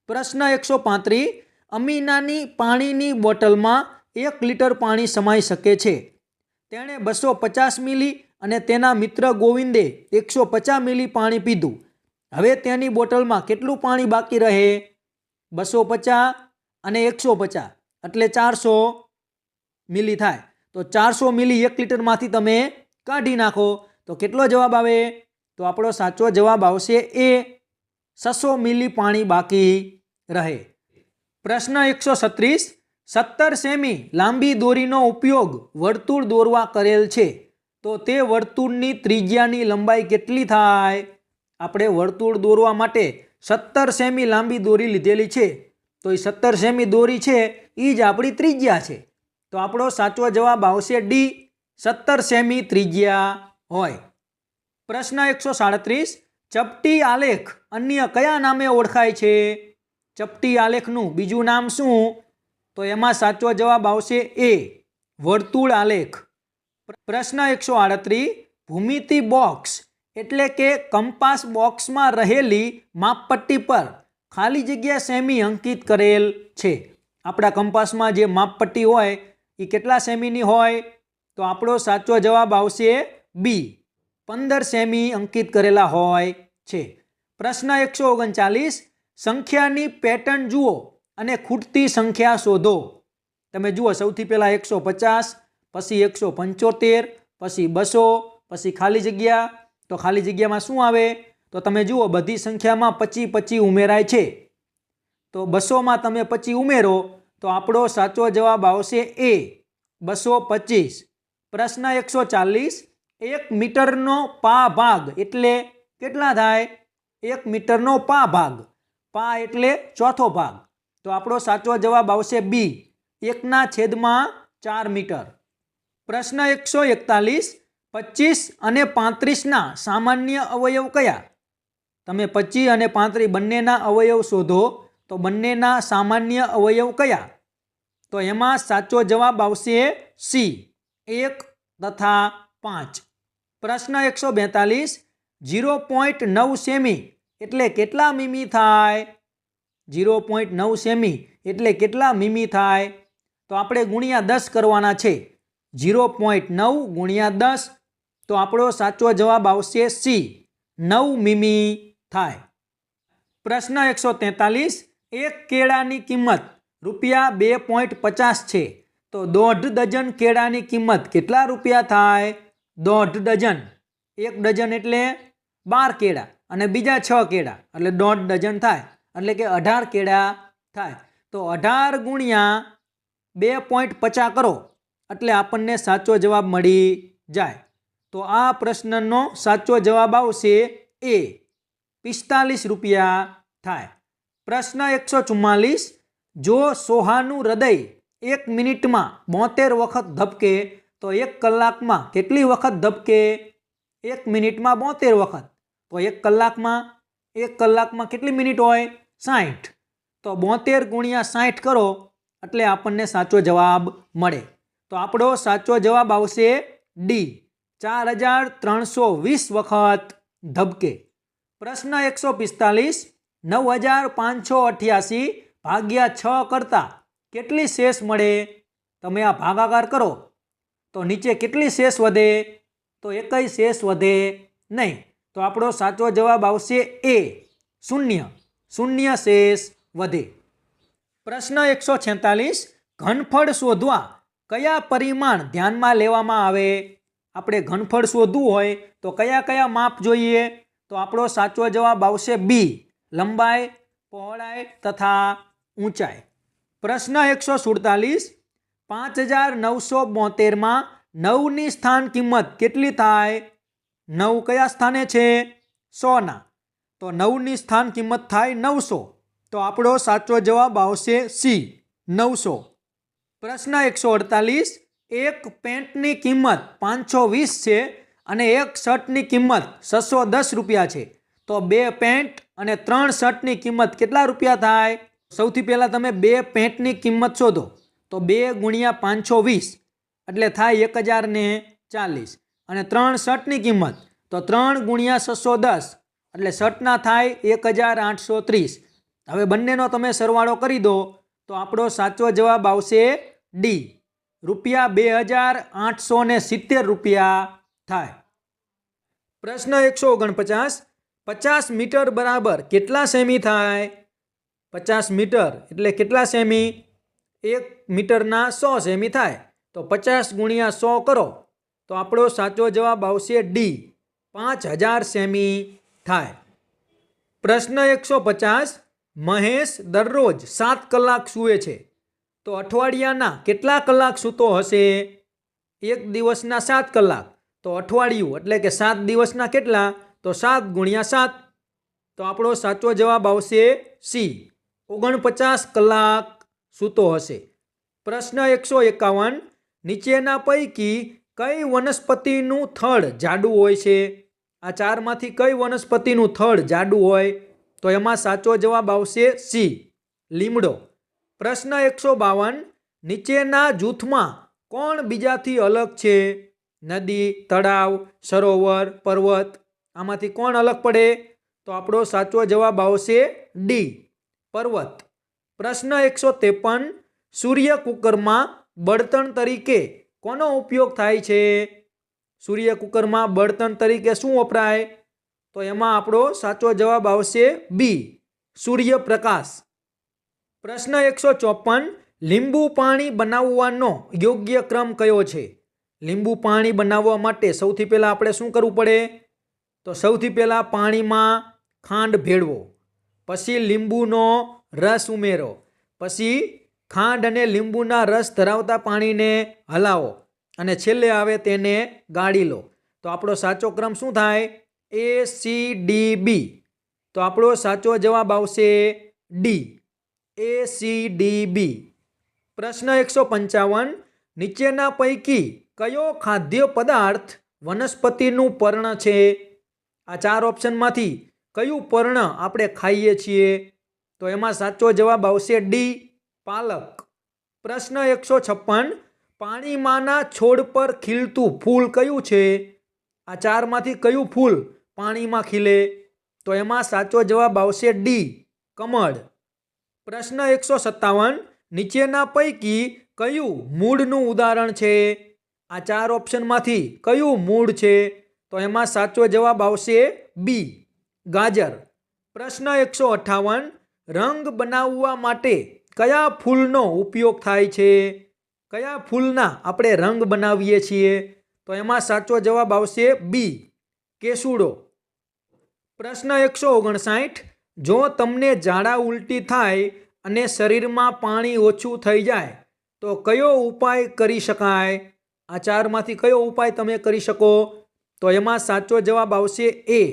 પ્રશ્ન 135, અમીનાની પાણીની બોટલમાં 1 લીટર પાણી સમાઈ શકે છે. તેણે 250 મિલી અને તેના મિત્ર ગોવિંદે 150 મિલી પાણી પીધું. હવે તેની બોટલમાં કેટલું પાણી બાકી રહે? 250 અને 150 એટલે 400 મિલી થાય. તો 400 મિલી 1 લીટરમાંથી તમે કાઢી નાખો તો કેટલો જવાબ આવે? તો આપણો સાચો જવાબ આવશે એ, 600 મિલી પાણી બાકી રહે. પ્રશ્ન 136, 17 સેમી લાંબી દોરીનો ઉપયોગ વર્તુળ દોરવા કરેલ છે તો તે વર્તુળની ત્રિજ્યાની લંબાઈ કેટલી થાય? આપણે વર્તુળ દોરવા માટે 17 સેમી લાંબી દોરી લીધેલી છે તો એ 17 સેમી દોરી છે એ જ આપણી ત્રિજ્યા છે. તો આપણો સાચો જવાબ આવશે ડી, 17 સેમી ત્રિજ્યા હોય. પ્રશ્ન 137, ચપટી આલેખ અન્ય કયા નામે ઓળખાય છે? ચપટી આલેખનું બીજું નામ શું? તો એમાં સાચો જવાબ આવશે એ, વર્તુળ આલેખ. પ્રશ્ન 138, ભૂમિતિ બોક્સ એટલે કે કંપાસ બોક્સમાં રહેલી માપપટ્ટી પર ખાલી જગ્યા સેમી અંકિત કરેલ છે. આપણા કંપાસમાં જે માપપટ્ટી હોય એ કેટલા સેમીની હોય? તો આપણો સાચો જવાબ આવશે બી, 15 સેમી અંકિત કરેલા હોય છે. પ્રશ્ન 139, સંખ્યાની પેટર્ન જુઓ અને ખૂટતી સંખ્યા શોધો. તમે જુઓ, સૌથી પહેલાં 150, પછી 175, પછી 200, પછી ખાલી જગ્યા. તો ખાલી જગ્યામાં શું આવે? તો તમે જુઓ, બધી સંખ્યામાં 25 ઉમેરાય છે. તો 200માં તમે 25 ઉમેરો તો આપણો સાચો જવાબ આવશે એ, 225. પ્રશ્ન 140, 1 મીટરનો પા ભાગ એટલે કેટલા થાય? 1 મીટરનો પા ભાગ, પા એટલે ચોથો ભાગ. તો આપણો સાચો જવાબ આવશે બી, 1/4 મીટર. પ્રશ્ન 141, 25 અને 35ના સામાન્ય અવયવ કયા? તમે 25 અને 35 બંનેના અવયવ શોધો તો બંનેના સામાન્ય અવયવ કયા? તો એમાં સાચો જવાબ આવશે સી, 1 તથા 5. પ્રશ્ન 142, 0.9 સેમી એટલે કેટલા મીમી થાય? 0.9 સેમી એટલે કેટલા મીમી થાય? તો આપણે ગુણ્યા 10 કરવાના છે. 0.9 ગુણ્યા 10 તો આપણો સાચો જવાબ આવશે સી, 9 મીમી થાય. પ્રશ્ન 143, એક કેળાની કિંમત રૂપિયા 2.50 છે તો 1.5 ડઝન કેળાની કિંમત કેટલા રૂપિયા થાય? 1.5 ડઝન. 1 ડઝન એટલે 12 કેળા અને બીજા 6 કેળા એટલે 1.5 ડઝન થાય, એટલે કે 18 કેળા થાય. તો 18 ગુણ્યા 2.50 કરો એટલે આપણને સાચો જવાબ મળી જાય. તો આ પ્રશ્નનો સાચો જવાબ આવશે એ, 45 રૂપિયા થાય. પ્રશ્ન 144, જો સોહાનું હૃદય 1 મિનિટમાં 72 વખત ધબકે તો 1 કલાકમાં કેટલી વખત ધબકે? 1 મિનિટમાં 72 વખત. તો 1 કલાકમાં કેટલી મિનિટ હોય? 60. તો 72 ગુણ્યા 60 કરો એટલે આપણને સાચો જવાબ મળે. તો આપણો સાચો જવાબ આવશે ડી, 4320 વખત ધબકે. પ્રશ્ન 145, 9588 ભાગ્યા 6 કરતા કેટલી શેષ મળે? તમે આ ભાગાકાર કરો તો નીચે કેટલી શેષ વધે? તો એકય શેષ વધે નહીં. તો આપણો સાચો જવાબ આવશે એ, 0, 0 શેષ વધે. પ્રશ્ન 146, ઘનફળ શોધવા કયા પરિમાણ ધ્યાનમાં લેવામાં આવે? આપણે ઘનફળ શોધવું હોય તો કયા કયા માપ જોઈએ? તો આપણો સાચો જવાબ આવશે બી, લંબાઈ, પહોળાઈ તથા ઊંચાઈ. પ્રશ્ન 147, 5972માં 9ની સ્થાન કિંમત કેટલી થાય? 9 કયા સ્થાને છે? 100ના. તો 9ની સ્થાન કિંમત થાય 900. તો આપણો સાચો જવાબ આવશે સી, 900. પ્રશ્ન 148, એક પેન્ટની કિંમત 520 છે અને એક શર્ટની કિંમત 610 રૂપિયા છે તો 2 પેન્ટ અને 3 શર્ટની કિંમત કેટલા રૂપિયા થાય? સૌથી પહેલાં તમે 2 પેન્ટની કિંમત શોધો તો 2 ગુણ્યા 520 એટલે થાય 1040 અને 3 શર્ટની કિંમત તો 3 ગુણ્યા 610 એટલે શર્ટના થાય 1830. હવે બંનેનો તમે સરવાળો કરી દો તો આપણો સાચો જવાબ આવશે ડી, રૂપિયા 2870 રૂપિયા થાય. પ્રશ્ન 149, 50 મીટર બરાબર કેટલા સેમી થાય? 50 મીટર એટલે કેટલા સેમી? 1 મીટરના 100 સેમી થાય. તો 50 ગુણ્યા 100 કરો તો આપણો સાચો જવાબ આવશે ડી, 5000 સેમી થાય. પ્રશ્ન 150, મહેશ દરરોજ 7 કલાક સૂવે છે તો અઠવાડિયાના કેટલા કલાક સૂતો હશે? 1 દિવસના 7 કલાક તો અઠવાડિયું એટલે કે 7 દિવસના કેટલા? તો 7 ગુણ્યા 7. તો આપણો સાચો જવાબ આવશે સી, 49 કલાક સૂતો હશે. પ્રશ્ન 151, નીચેના પૈકી કઈ વનસ્પતિનું થડ જાડું હોય છે? આ ચારમાંથી કઈ વનસ્પતિનું થડ જાડું હોય? તો એમાં સાચો જવાબ આવશે સી, લીમડો. પ્રશ્ન 152, નીચેના જૂથમાં કોણ બીજાથી અલગ છે? નદી, તળાવ, સરોવર, પર્વત, આમાંથી કોણ અલગ પડે? તો આપણો સાચો જવાબ આવશે ડી, પર્વત. પ્રશ્ન 153, સૂર્ય કુકરમાં બળતણ તરીકે કોનો ઉપયોગ થાય છે? સૂર્ય કુકરમાં બળતણ તરીકે શું વપરાય? તો એમાં આપણો સાચો જવાબ આવશે બી, સૂર્યપ્રકાશ. પ્રશ્ન 154, લીંબુ પાણી બનાવવાનો યોગ્ય ક્રમ કયો છે? લીંબુ પાણી બનાવવા માટે સૌથી પહેલાં આપણે શું કરવું પડે? તો સૌથી પહેલાં પાણીમાં ખાંડ ભેળવો, પછી લીંબુનો રસ ઉમેરો, પછી ખાંડ અને લીંબુના રસ ધરાવતા પાણીને હલાવો અને છેલ્લે આવે તેને ગાળી લો. તો આપણો સાચો ક્રમ શું થાય? ACDB. તો આપણો સાચો જવાબ આવશે ડી, ACDB. પ્રશ્ન 155, નીચેના પૈકી કયો ખાદ્ય પદાર્થ વનસ્પતિનું પર્ણ છે? આ 4 ઓપ્શનમાંથી કયું પર્ણ આપણે ખાઈએ છીએ? તો એમાં સાચો જવાબ આવશે ડી, પાલક. પ્રશ્ન 156, પાણીમાંના છોડ પર ખીલતું ફૂલ કયું છે? આ ચારમાંથી કયું ફૂલ પાણીમાં ખીલે? તો એમાં સાચો જવાબ આવશે ડી, કમળ. પ્રશ્ન 157, નીચેના પૈકી કયું મૂળનું ઉદાહરણ છે? આ ચાર ઓપ્શનમાંથી કયું મૂળ છે? તો એમાં સાચો જવાબ આવશે બી, ગાજર. પ્રશ્ન 158, રંગ બનાવવા માટે કયા ફૂલનો ઉપયોગ થાય છે? કયા ફૂલના આપણે રંગ બનાવીએ છીએ? તો એમાં સાચો જવાબ આવશે બી, કેસુડો. પ્રશ્ન 159, જો તમને ઝાડા ઉલટી થાય અને શરીરમાં પાણી ઓછું થઈ જાય તો કયો ઉપાય કરી શકાય? આ ચારમાંથી કયો ઉપાય તમે કરી શકો? તો એમાં સાચો જવાબ આવશે એ,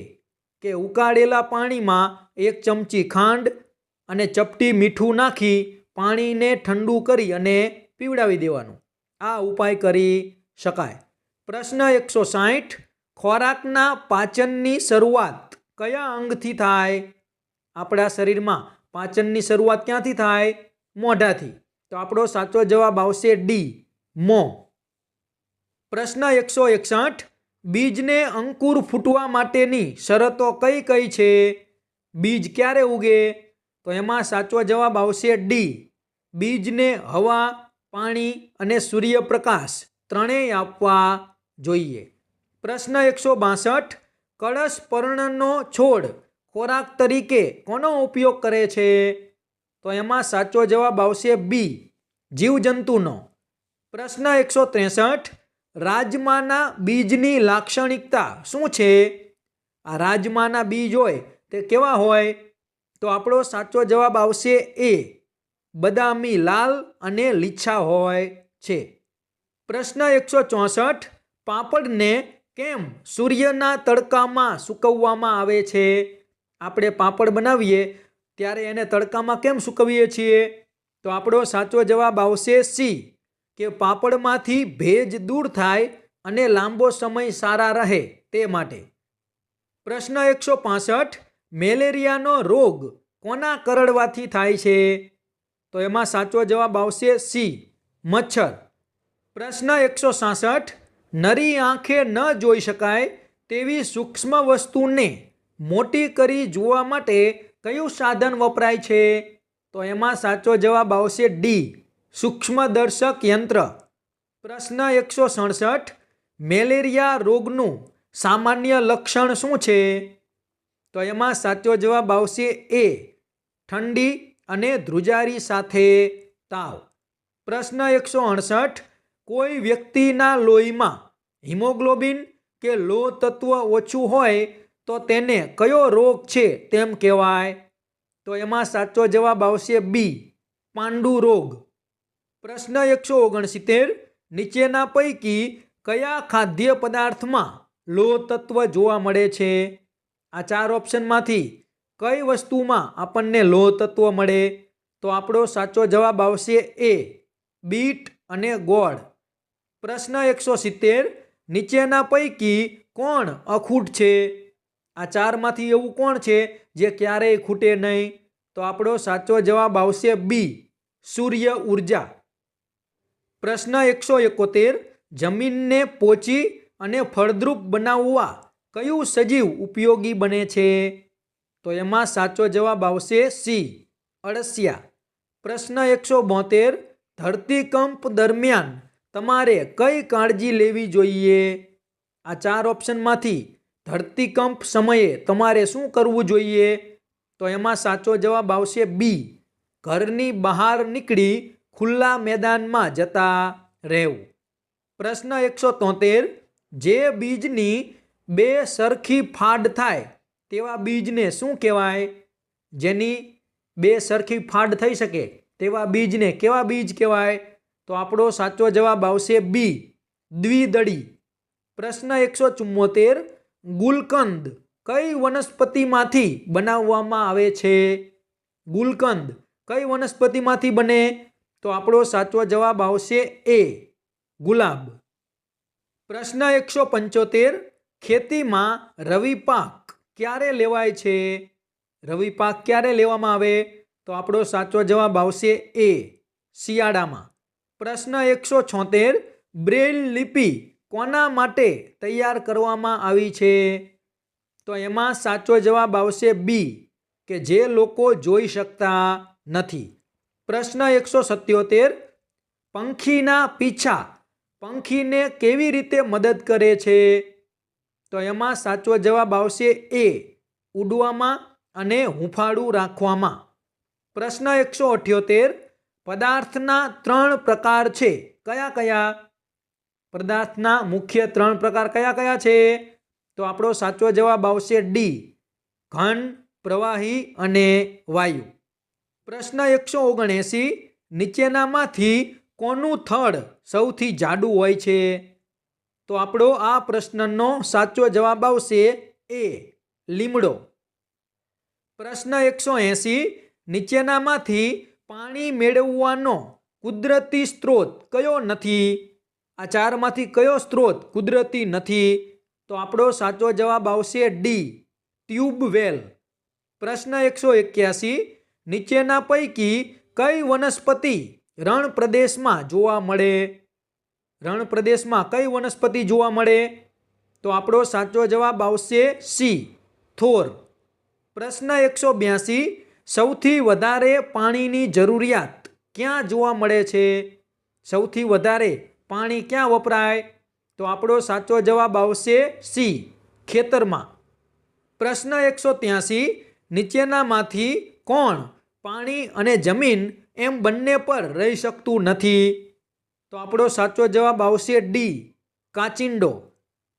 કે ઉકાળેલા પાણીમાં 1 ચમચી ખાંડ અને ચપટી મીઠું નાખી પાણીને ઠંડુ કરી અને પીવડાવી દેવાનું. આ ઉપાય કરી શકાય. પ્રશ્ન 160, ખોરાકના પાચનની શરૂઆત કયા અંગથી થાય? આપણા શરીરમાં પાચનની શરૂઆત ક્યાંથી થાય? મોઢાથી. તો આપણો સાચો જવાબ આવશે ડી, મોં. પ્રશ્ન 161, બીજને અંકુર ફૂટવા માટેની શરતો કઈ કઈ છે? બીજ ક્યારે ઉગે? તો એમાં સાચો જવાબ આવશે ડી, બીજને હવા, પાણી અને સૂર્યપ્રકાશ ત્રણેય આપવા જોઈએ. પ્રશ્ન 162, કળશ પર્ણનો છોડ ખોરાક તરીકે કોનો ઉપયોગ કરે છે? તો એમાં સાચો જવાબ આવશે બી, જીવજંતુનો. પ્રશ્ન 163, રાજમાના બીજની લાક્ષણિકતા શું છે? આ રાજમાના બીજ હોય તે કેવા હોય? તો આપણો સાચો જવાબ આવશે એ, બદામી લાલ અને લીછા હોય છે. પ્રશ્ન 164, પાપડને કેમ સૂર્યના તડકામાં સૂકવવામાં આવે છે? આપણે પાપડ બનાવીએ ત્યારે એને તડકામાં કેમ સૂકવીએ છીએ? તો આપણો સાચો જવાબ આવશે સી, કે પાપડમાંથી ભેજ દૂર થાય અને લાંબો સમય સારા રહે તે માટે. પ્રશ્ન 165, મેલેરિયાનો રોગ કોના કરડવાથી થાય છે? તો એમાં સાચો જવાબ આવશે સી, મચ્છર. પ્રશ્ન 166, નરી આંખે ન જોઈ શકાય તેવી સૂક્ષ્મ વસ્તુને મોટી કરી જોવા માટે કયું સાધન વપરાય છે? તો એમાં સાચો જવાબ આવશે ડી, સૂક્ષ્મદર્શક યંત્ર. પ્રશ્ન 167, મેલેરિયા રોગનું સામાન્ય લક્ષણ શું છે? તો એમાં સાચો જવાબ આવશે એ, ઠંડી અને ધ્રુજારી સાથે તાવ. પ્રશ્ન 168, કોઈ વ્યક્તિના લોહીમાં હિમોગ્લોબિન કે લોહ તત્વ ઓછું હોય તો તેને કયો રોગ છે તેમ કહેવાય? તો એમાં સાચો જવાબ આવશે બી, પાંડુ રોગ. પ્રશ્ન 169, નીચેના પૈકી કયા ખાદ્ય પદાર્થમાં લોહ તત્વ જોવા મળે છે? આ ચાર ઓપ્શનમાંથી કઈ વસ્તુમાં આપણને લોહ તત્વ મળે? તો આપણો સાચો જવાબ આવશે એ, બીટ અને ગોળ. પ્રશ્ન 170, નીચેના પૈકી કોણ અખૂટ છે? આ ચારમાંથી એવું કોણ છે જે ક્યારેય ખૂટે નહીં? તો આપણો સાચો જવાબ આવશે બી, સૂર્ય ઉર્જા. પ્રશ્ન 171, જમીનને પોચી અને ફળદ્રુપ બનાવવા કયું સજીવ ઉપયોગી બને છે? તો એમાં સાચો જવાબ આવશે સી, અળસિયા. પ્રશ્ન 172, ધરતીકંપ દરમિયાન તમારે કઈ કાળજી લેવી જોઈએ? આ ચાર ઓપ્શનમાંથી ધરતીકંપ સમયે તમારે શું કરવું જોઈએ? તો એમાં સાચો જવાબ આવશે બી, ઘરની બહાર નીકળી ખુલ્લા મેદાનમાં જતા રહેવું. પ્રશ્ન 173, જે બીજની બે સરખી ફાડ થાય તેવા બીજને શું કહેવાય? જેની બે સરખી ફાડ થઈ શકે તેવા બીજને કેવા બીજ કહેવાય? તો આપણો સાચો જવાબ આવશે બી, દ્વિદળી. પ્રશ્ન 174, ગુલકંદ કઈ વનસ્પતિમાંથી બનાવવામાં આવે છે? ગુલકંદ કઈ વનસ્પતિમાંથી બને? તો આપણો સાચો જવાબ આવશે એ, ગુલાબ. પ્રશ્ન 175, ખેતીમાં રવિ પાક ક્યારે લેવાય છે? રવિ પાક ક્યારે લેવામાં આવે? તો આપણો સાચો જવાબ આવશે એ, શિયાળામાં. પ્રશ્ન 176, બ્રેલ લિપિ કોના માટે તૈયાર કરવામાં આવી છે? તો એમાં સાચો જવાબ આવશે બી, કે જે લોકો જોઈ શકતા નથી. પ્રશ્ન 177, પંખીના પીછા પંખીને કેવી રીતે મદદ કરે છે? તો એમાં સાચો જવાબ આવશે એ, ઉડવામાં અને હૂંફાળું રાખવામાં. પ્રશ્ન 178, પદાર્થના 3 પ્રકાર છે, કયા કયા? પદાર્થના મુખ્ય 3 પ્રકાર કયા કયા છે? તો આપણો સાચો જવાબ આવશે ડી, ઘન, પ્રવાહી અને વાયુ. પ્રશ્ન 179, નીચેનામાંથી કોનું થડ સૌથી જાડું હોય છે? તો આપણો આ પ્રશ્નનો સાચો જવાબ આવશે એ, લીમડો. પ્રશ્ન 180, નીચેનામાંથી પાણી મેળવવાનો કુદરતી સ્ત્રોત કયો નથી? આ 4માંથી કયો સ્ત્રોત કુદરતી નથી? તો આપણો સાચો જવાબ આવશે ડી, ટ્યુબવેલ. પ્રશ્ન 181, નીચેના પૈકી કઈ વનસ્પતિ રણ પ્રદેશમાં જોવા મળે? રણ પ્રદેશમાં કઈ વનસ્પતિ જોવા મળે? તો આપણો સાચો જવાબ આવશે સી, થોર. પ્રશ્ન 182, સૌથી વધારે પાણીની જરૂરિયાત ક્યાં જોવા મળે છે? સૌથી વધારે પાણી ક્યાં વપરાય? તો આપણો સાચો જવાબ આવશે સી, ખેતરમાં. પ્રશ્ન 183, નીચેનામાંથી કોણ પાણી અને જમીન એમ બંને પર રહી શકતું નથી? તો આપણો સાચો જવાબ આવશે ડી, કાચિંડો.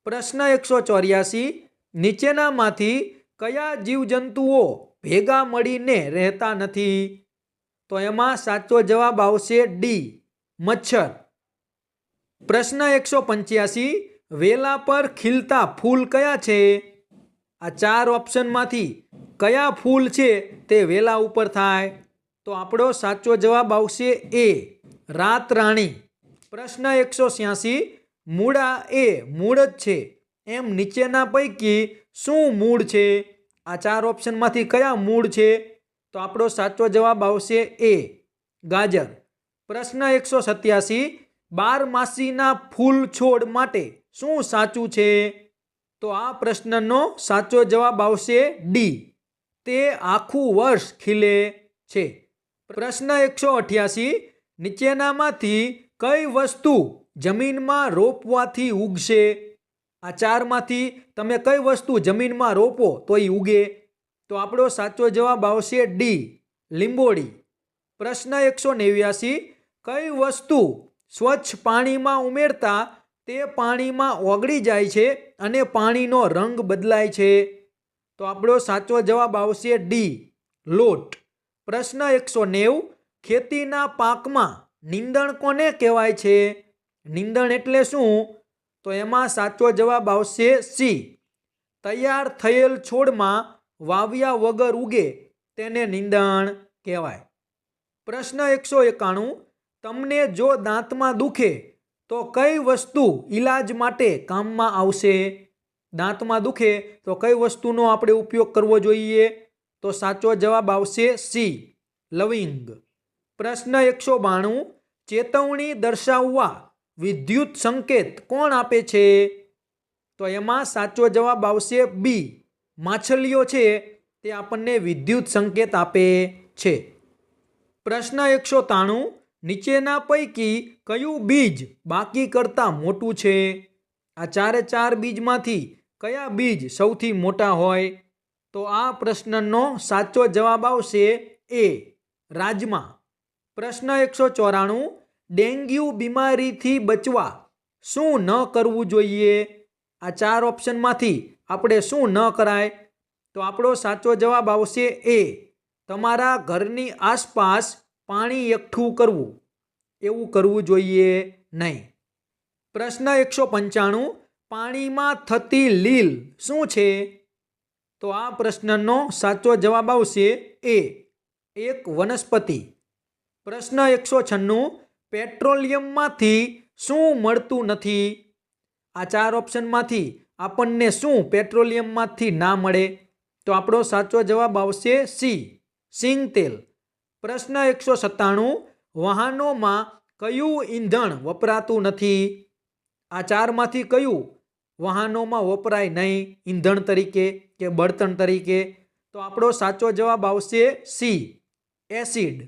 પ્રશ્ન 184, નીચેનામાંથી કયા જીવજંતુઓ ભેગા મળીને રહેતા નથી? તો એમાં સાચો જવાબ આવશે ડી, મચ્છર. પ્રશ્ન 185, વેલા પર ખીલતા ફૂલ કયા છે? આ 4 ઓપ્શનમાંથી કયા ફૂલ છે તે વેલા ઉપર થાય? તો આપણો સાચો જવાબ આવશે એ, રાત રાણી. પ્રશ્ન 186, મૂળા એ મૂળ જ છે એમ નીચેના પૈકી શું મૂળ છે? આ 4 ઓપ્શનમાંથી કયા મૂળ છે? તો આપણો સાચો જવાબ આવશે એ, ગાજર. પ્રશ્ન 187, 12માસીના ફૂલ છોડ માટે શું સાચું છે? તો આ પ્રશ્નનો સાચો જવાબ આવશે ડી, તે આખું વર્ષ ખીલે છે. પ્રશ્ન 188, નીચેનામાંથી કઈ વસ્તુ જમીનમાં રોપવાથી ઉગશે? આ 4માંથી તમે કઈ વસ્તુ જમીનમાં રોપો તો એ ઉગે? તો આપણો સાચો જવાબ આવશે ડી, લીંબોડી. પ્રશ્ન 189, કઈ વસ્તુ સ્વચ્છ પાણીમાં ઉમેરતા તે પાણીમાં ઓગળી જાય છે અને પાણીનો રંગ બદલાય છે? તો આપણો સાચો જવાબ આવશે ડી, લોટ. પ્રશ્ન 190, ખેતીના પાકમાં નીંદણ કોને કહેવાય છે? નીંદણ એટલે શું? તો એમાં સાચો જવાબ આવશે સી, તૈયાર થયેલ છોડમાં વાવ્યા વગર ઉગે તેને નીંદણ કહેવાય. પ્રશ્ન 191, તમને જો દાંતમાં દુખે તો કઈ વસ્તુ ઈલાજ માટે કામમાં આવશે? દાંતમાં દુખે તો કઈ વસ્તુનો આપણે ઉપયોગ કરવો જોઈએ? તો સાચો જવાબ આવશે સી, લવિંગ. પ્રશ્ન 192, ચેતવણી દર્શાવવા વિદ્યુત સંકેત કોણ આપે છે? તો એમાં સાચો જવાબ આવશે બી, માછલીઓ છે તે આપણને વિદ્યુત સંકેત આપે છે. પ્રશ્ન 193, નીચેના પૈકી કયું બીજ બાકી કરતાં મોટું છે? આ 4 બીજમાંથી કયા બીજ સૌથી મોટા હોય? તો આ પ્રશ્નનો સાચો જવાબ આવશે એ, રાજમા. પ્રશ્ન 194, ડેન્ગ્યુ બીમારીથી બચવા શું ન કરવું જોઈએ? આ 4 ઓપ્શનમાંથી આપણે શું ન કરાય? તો આપણો સાચો જવાબ આવશે એ, તમારા ઘરની આસપાસ પાણી એકઠું કરવું, એવું કરવું જોઈએ નહીં. પ્રશ્ન 195, પાણીમાં થતી લીલ શું છે? તો આ પ્રશ્નનો સાચો જવાબ આવશે એ, એક વનસ્પતિ. પ્રશ્ન 196, પેટ્રોલિયમમાંથી શું મળતું નથી? આ 4 ઓપ્શનમાંથી આપણને શું પેટ્રોલિયમમાંથી ના મળે? તો આપણો સાચો જવાબ આવશે સી, સિંગ તેલ. પ્રશ્ન 197, વાહનોમાં કયું ઈંધણ વપરાતું નથી? આ ચારમાંથી કયું વાહનોમાં વપરાય નહીં ઈંધણ તરીકે કે બળતણ તરીકે? તો આપણો સાચો જવાબ આવશે સી, એસિડ.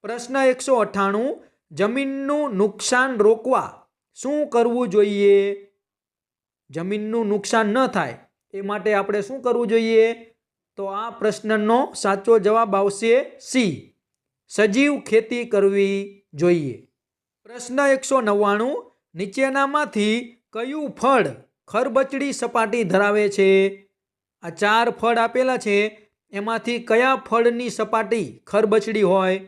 પ્રશ્ન 198, જમીનનું નુકસાન રોકવા શું કરવું જોઈએ? જમીનનું નુકસાન ન થાય એ માટે આપણે શું કરવું જોઈએ? તો આ પ્રશ્નનો સાચો જવાબ આવશે સી, સજીવ ખેતી કરવી જોઈએ. પ્રશ્ન 199, નીચેનામાંથી કયું ફળ ખરબચડી સપાટી ધરાવે છે? આ ચાર ફળ આપેલા છે, એમાંથી કયા ફળની સપાટી ખરબચડી હોય?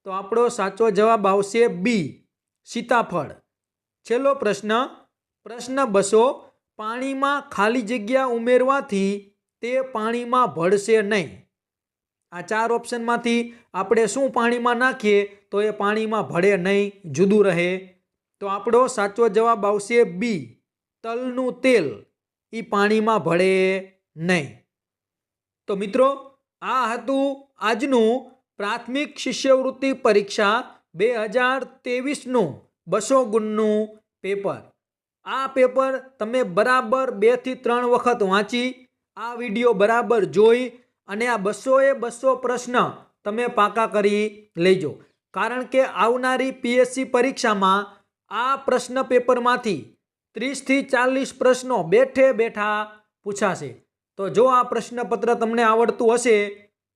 તો આપણો સાચો જવાબ આવશે બી, સીતાફળ. છેલ્લો પ્રશ્ન, પ્રશ્ન 200, પાણીમાં ખાલી જગ્યા ઉમેરવાથી તે પાણીમાં ભળશે નહીં. આ ચાર ઓપ્શનમાંથી આપણે શું પાણીમાં નાખીએ તો એ પાણીમાં ભળે નહીં, જુદું રહે? તો આપણો સાચો જવાબ આવશે બી, તલનું તેલ. એ પાણીમાં ભળે નહીં. તો મિત્રો, આ હતું આજનું પ્રાથમિક શિષ્યવૃત્તિ પરીક્ષા 2023નું 200 ગુણનું પેપર. આ પેપર તમે બરાબર 2 થી 3 વખત વાંચી, આ વિડીયો બરાબર જોઈ અને આ 200 પ્રશ્ન તમે પાકા કરી લેજો. કારણ કે આવનારી પીએસસી પરીક્ષામાં આ પ્રશ્ન પેપરમાંથી 30 થી 40 પ્રશ્નો બેઠે બેઠા પૂછાશે. તો જો આ પ્રશ્નપત્ર તમને આવડતું હશે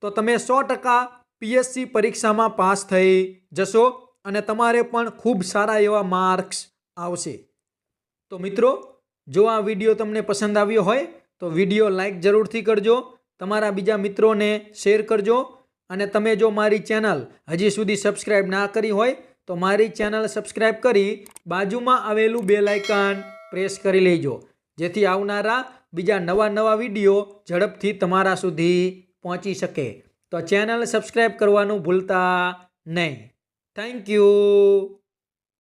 તો તમે 100% પીએસસી પરીક્ષામાં પાસ થઈ જશો અને તમારે પણ ખૂબ સારા એવા માર્ક્સ આવશે. તો મિત્રો, જો આ વિડીયો તમને પસંદ આવ્યો હોય તો વિડીયો લાઈક જરૂરથી કરજો, તમારા બીજા મિત્રોને શેર કરજો અને તમે જો મારી ચેનલ હજી સુધી સબસ્ક્રાઈબ ના કરી હોય તો મારી ચેનલ સબસ્ક્રાઈબ કરી બાજુમાં આવેલું બેલ આઇકન પ્રેસ કરી લેજો, જેથી આવનારા બીજા નવા વિડીયો ઝડપથી તમારા સુધી પહોંચી શકે. તો ચેનલ સબસ્ક્રાઈબ કરવાનું ભૂલતા નહીં. Thank you.